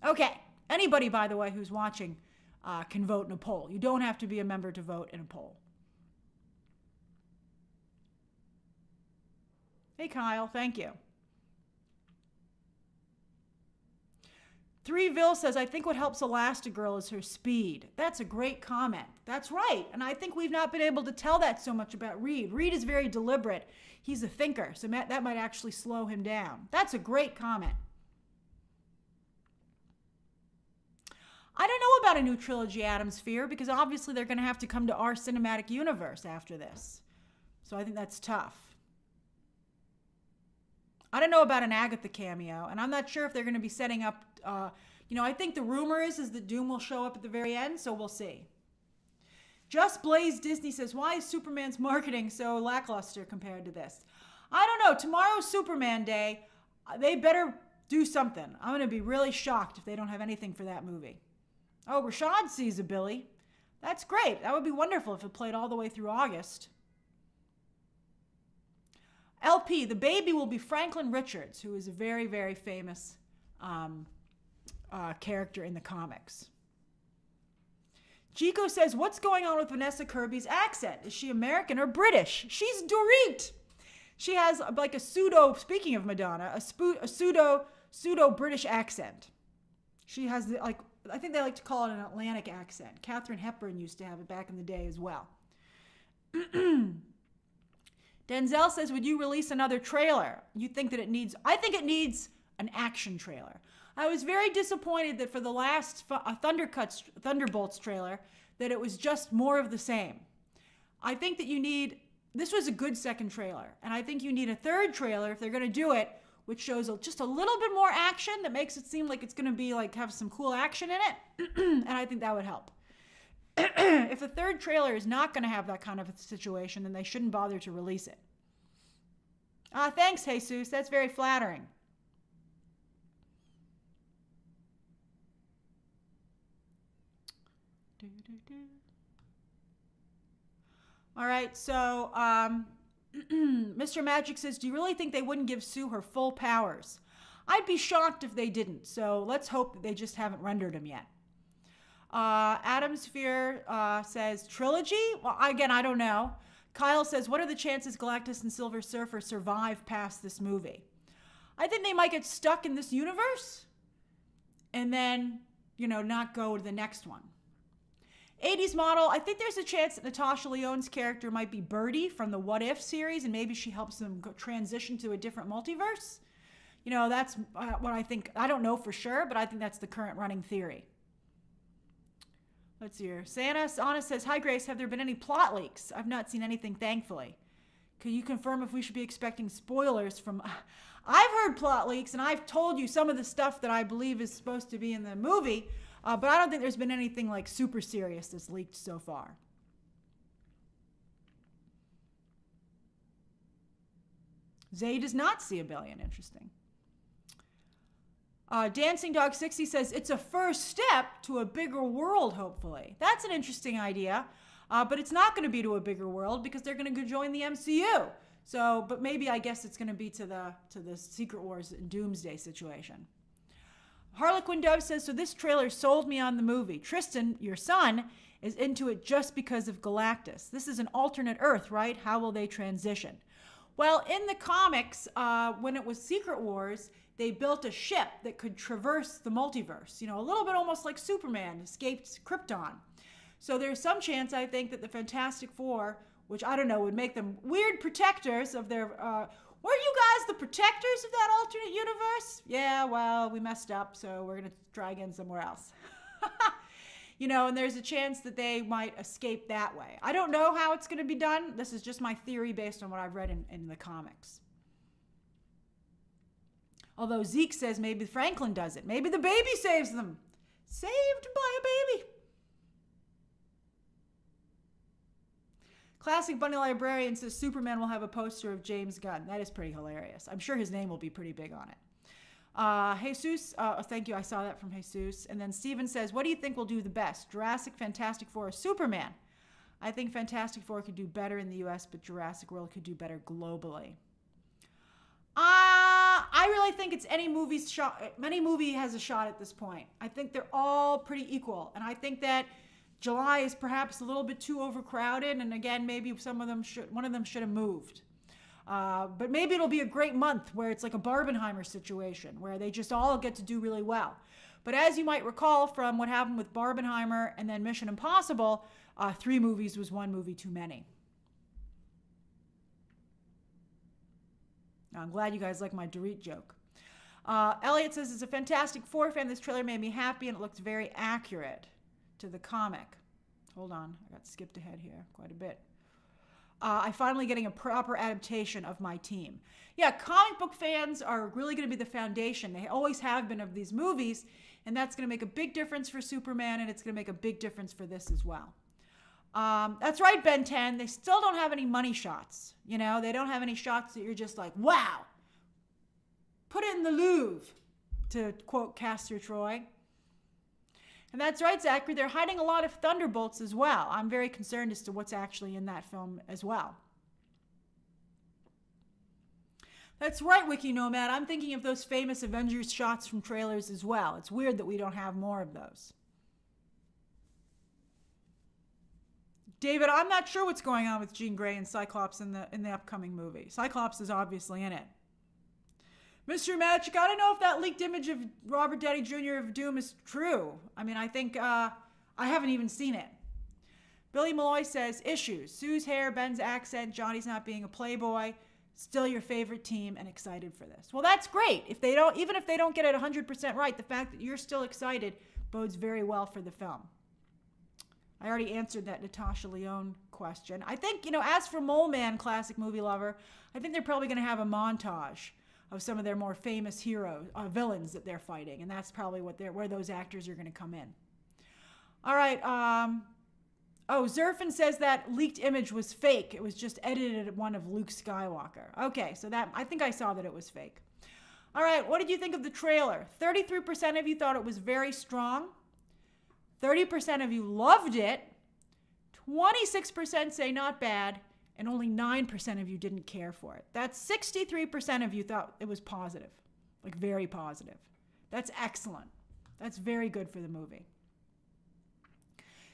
Okay. Anybody, by the way, who's watching can vote in a poll. You don't have to be a member to vote in a poll. Hey, Kyle. Thank you. Threeville says, I think what helps Elastigirl is her speed. That's a great comment. That's right. And I think we've not been able to tell that so much about Reed. Reed is very deliberate. He's a thinker, so that might actually slow him down. That's a great comment. I don't know about a new trilogy, Adam Sphere, because obviously they're going to have to come to our cinematic universe after this. So I think that's tough. I don't know about an Agatha cameo, and I'm not sure if they're going to be setting up, I think the rumor is that Doom will show up at the very end, so we'll see. Just Blaze Disney says, why is Superman's marketing so lackluster compared to this? I don't know. Tomorrow's Superman Day. They better do something. I'm going to be really shocked if they don't have anything for that movie. Oh, Rashad sees a Billy. That's great. That would be wonderful if it played all the way through August. LP, the baby will be Franklin Richards, who is a very, very famous character in the comics. Chico says, what's going on with Vanessa Kirby's accent? Is she American or British? She's Dorit. She has like a pseudo, speaking of Madonna, a pseudo British accent. She has like, I think they like to call it an Atlantic accent. Katharine Hepburn used to have it back in the day as well. Denzel says, would you release another trailer? You think that it needs, I think it needs an action trailer. I was very disappointed that for the last Thunderbolts trailer, that it was just more of the same. I think that you need, this was a good second trailer, and I think you need a third trailer if they're going to do it, which shows just a little bit more action that makes it seem like it's going to be like have some cool action in it, and I think that would help. If the third trailer is not going to have that kind of a situation, then they shouldn't bother to release it. Thanks, Jesus. That's very flattering. All right, so Mr. Magic says, do you really think they wouldn't give Sue her full powers? I'd be shocked if they didn't, so let's hope that they just haven't rendered them yet. Adam Sphere says, trilogy? Well, again, I don't know. Kyle says, what are the chances Galactus and Silver Surfer survive past this movie? I think they might get stuck in this universe and then, not go to the next one. 80s model, I think there's a chance that Natasha Lyonne's character might be Birdie from the What If series, and maybe she helps them transition to a different multiverse. That's what I think. I don't know for sure, but I think that's the current running theory. Let's see here. Anna says, hi, Grace. Have there been any plot leaks? I've not seen anything, thankfully. Can you confirm if we should be expecting spoilers from... I've heard plot leaks, and I've told you some of the stuff that I believe is supposed to be in the movie, but I don't think there's been anything like super serious that's leaked so far. Zay does not see a billion. Interesting. Dancing Dog 60 says, it's a first step to a bigger world, hopefully. That's an interesting idea, but it's not going to be to a bigger world because they're going to go join the MCU. So, but maybe I guess it's going to be to the Secret Wars and Doomsday situation. Harlequin Dove says, so this trailer sold me on the movie. Tristan, your son, is into it just because of Galactus. This is an alternate Earth, right? How will they transition? Well, in the comics, when it was Secret Wars, they built a ship that could traverse the multiverse. A little bit almost like Superman escaped Krypton. So there's some chance, I think, that the Fantastic Four, which I don't know, would make them weird protectors of their... were you guys the protectors of that alternate universe? Yeah, well, we messed up, so we're going to try again somewhere else. And there's a chance that they might escape that way. I don't know how it's going to be done. This is just my theory based on what I've read in the comics. Although Zeke says maybe Franklin does it. Maybe the baby saves them. Saved by a baby. Classic Bunny Librarian says Superman will have a poster of James Gunn. That is pretty hilarious. I'm sure his name will be pretty big on it. Jesus, thank you. I saw that from Jesus. And then Steven says, what do you think will do the best? Jurassic, Fantastic Four, or Superman? I think Fantastic Four could do better in the U.S., but Jurassic World could do better globally. I really think it's any movie's shot. Any movie has a shot at this point. I think they're all pretty equal. And I think that July is perhaps a little bit too overcrowded, and again, maybe one of them should have moved. But maybe it'll be a great month where it's like a Barbenheimer situation, where they just all get to do really well. But as you might recall from what happened with Barbenheimer and then Mission Impossible, 3 movies was 1 movie too many. Now, I'm glad you guys like my Dorit joke. Elliot says, as a Fantastic Four fan, this trailer made me happy and it looks very accurate to the comic. Hold on, I got skipped ahead here quite a bit. I'm finally getting a proper adaptation of my team. Yeah, comic book fans are really going to be the foundation. They always have been of these movies, and that's going to make a big difference for Superman, and it's going to make a big difference for this as well. That's right, Ben 10. They still don't have any money shots. They don't have any shots that you're just like, wow, put it in the Louvre, to quote Castor Troy. And that's right, Zachary. They're hiding a lot of Thunderbolts as well. I'm very concerned as to what's actually in that film as well. That's right, Wiki Nomad. I'm thinking of those famous Avengers shots from trailers as well. It's weird that we don't have more of those. David, I'm not sure what's going on with Jean Grey and Cyclops in the upcoming movie. Cyclops is obviously in it. Mystery Magic, I don't know if that leaked image of Robert Downey Jr. of Doom is true. I mean, I think, I haven't even seen it. Billy Malloy says, issues. Sue's hair, Ben's accent, Johnny's not being a playboy. Still your favorite team and excited for this. Well, that's great. Even if they don't get it 100% right, the fact that you're still excited bodes very well for the film. I already answered that Natasha Lyonne question. I think, as for Mole Man, classic movie lover, I think they're probably going to have a montage of some of their more famous villains that they're fighting, and that's probably where those actors are going to come in. All right. Zerfin says that leaked image was fake. It was just edited at one of Luke Skywalker. Okay, so I think I saw that it was fake. All right, what did you think of the trailer? 33% of you thought it was very strong. 30% of you loved it. 26% say not bad. And only 9% of you didn't care for it. That's 63% of you thought it was positive. Like very positive. That's excellent. That's very good for the movie.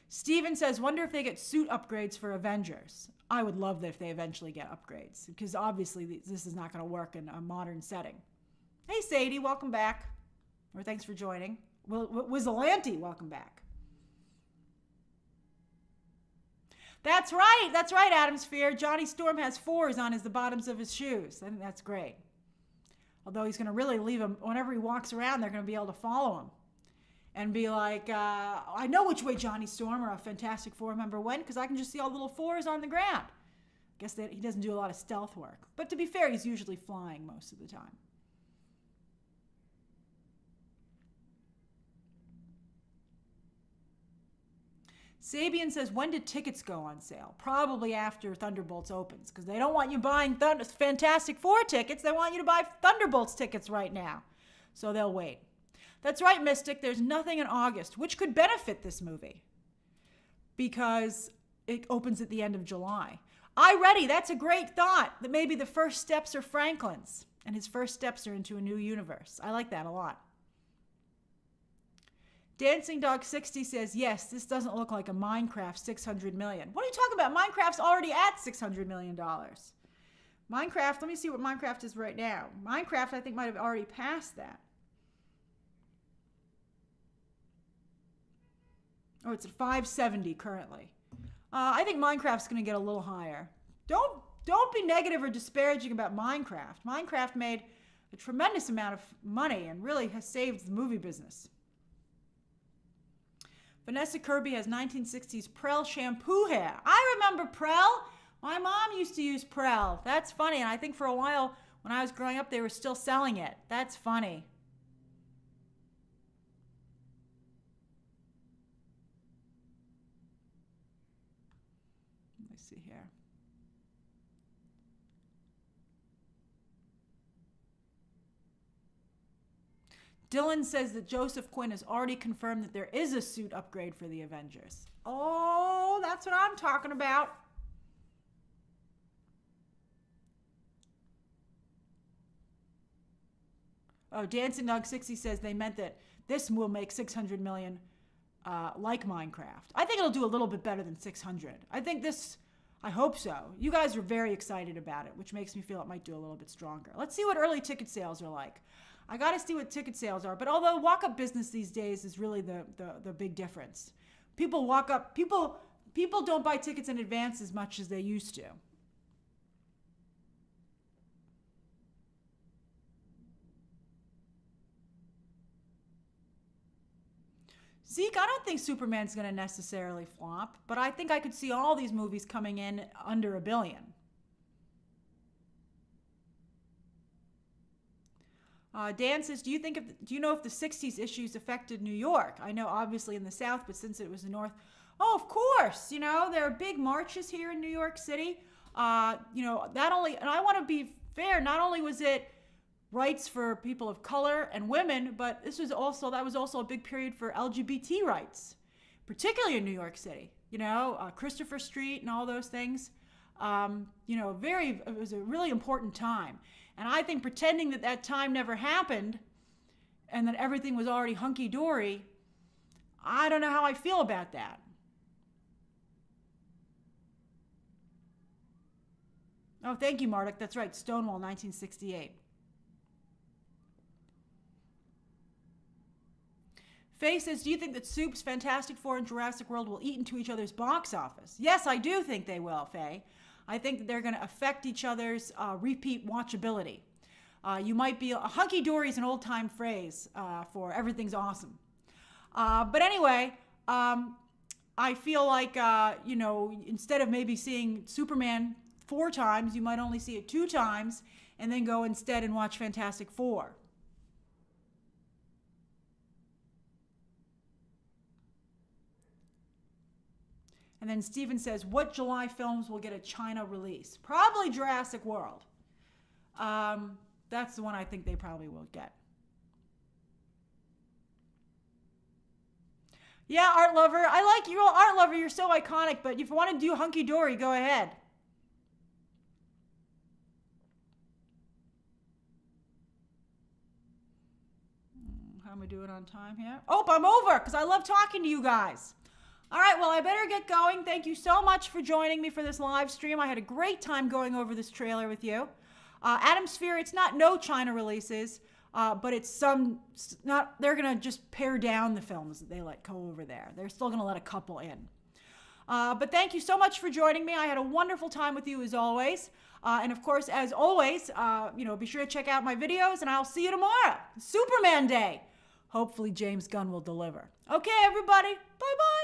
Steven says, wonder if they get suit upgrades for Avengers. I would love that if they eventually get upgrades. Because obviously this is not going to work in a modern setting. Hey Sadie, welcome back. Or thanks for joining. Wizzalante, welcome back. That's right, Adam Sphere. Johnny Storm has 4s on the bottoms of his shoes. I think that's great. Although he's going to really leave them, whenever he walks around, they're going to be able to follow him. And be like, I know which way Johnny Storm or a Fantastic Four member went, because I can just see all the little 4s on the ground. Guess that he doesn't do a lot of stealth work. But to be fair, he's usually flying most of the time. Sabian says, when did tickets go on sale? Probably after Thunderbolts opens, because they don't want you buying Fantastic Four tickets. They want you to buy Thunderbolts tickets right now. So they'll wait. That's right, Mystic. There's nothing in August, which could benefit this movie, because it opens at the end of July. That's a great thought, that maybe the first steps are Franklin's, and his first steps are into a new universe. I like that a lot. Dancing Dog 60 says, yes, this doesn't look like a Minecraft $600 million. What are you talking about? Minecraft's already at $600 million. Minecraft, let me see what Minecraft is right now. Minecraft, I think, might have already passed that. Oh, it's at 570 currently. I think Minecraft's going to get a little higher. Don't be negative or disparaging about Minecraft. Minecraft made a tremendous amount of money and really has saved the movie business. Vanessa Kirby has 1960s Prel shampoo hair. I remember Prel. My mom used to use Prel. That's funny. And I think for a while when I was growing up, they were still selling it. That's funny. Let me see here. Dylan says that Joseph Quinn has already confirmed that there is a suit upgrade for the Avengers. Oh, that's what I'm talking about. Oh, Dancing Dog 60 says they meant that this will make 600 million like Minecraft. I think it'll do a little bit better than 600. I hope so. You guys are very excited about it, which makes me feel it might do a little bit stronger. Let's see what early ticket sales are like. I got to see what ticket sales are. But although walk-up business these days is really the big difference. People walk up. People don't buy tickets in advance as much as they used to. Zeke, I don't think Superman's going to necessarily flop, but I think I could see all these movies coming in under $1 billion. Dan says, do you know if the 60s issues affected New York? I know obviously in the South, but since it was the North, oh, of course, there are big marches here in New York City. And I want to be fair, not only was it rights for people of color and women, but that was also a big period for LGBT rights, particularly in New York City. Christopher Street and all those things. It was a really important time. And I think pretending that that time never happened and that everything was already hunky-dory, I don't know how I feel about that. Oh, thank you, Marduk. That's right, Stonewall, 1968. Faye says, do you think that Soup's Fantastic Four and Jurassic World will eat into each other's box office? Yes, I do think they will, Faye. I think that they're going to affect each other's repeat watchability. You might be, a hunky-dory is an old-time phrase for everything's awesome. But anyway, I feel like, instead of maybe seeing Superman 4 times, you might only see it 2 times and then go instead and watch Fantastic Four. And then Steven says, what July films will get a China release? Probably Jurassic World. That's the one I think they probably will get. Yeah, Art Lover. I like you, Art Lover. You're so iconic, but if you want to do Hunky Dory, go ahead. How am I doing on time here? Oh, I'm over because I love talking to you guys. All right, well, I better get going. Thank you so much for joining me for this live stream. I had a great time going over this trailer with you. Atom Sphere, it's not no China releases, but it's they're going to just pare down the films that they let go over there. They're still going to let a couple in. But thank you so much for joining me. I had a wonderful time with you as always. And of course, as always, be sure to check out my videos, and I'll see you tomorrow. Superman Day. Hopefully James Gunn will deliver. Okay, everybody. Bye-bye.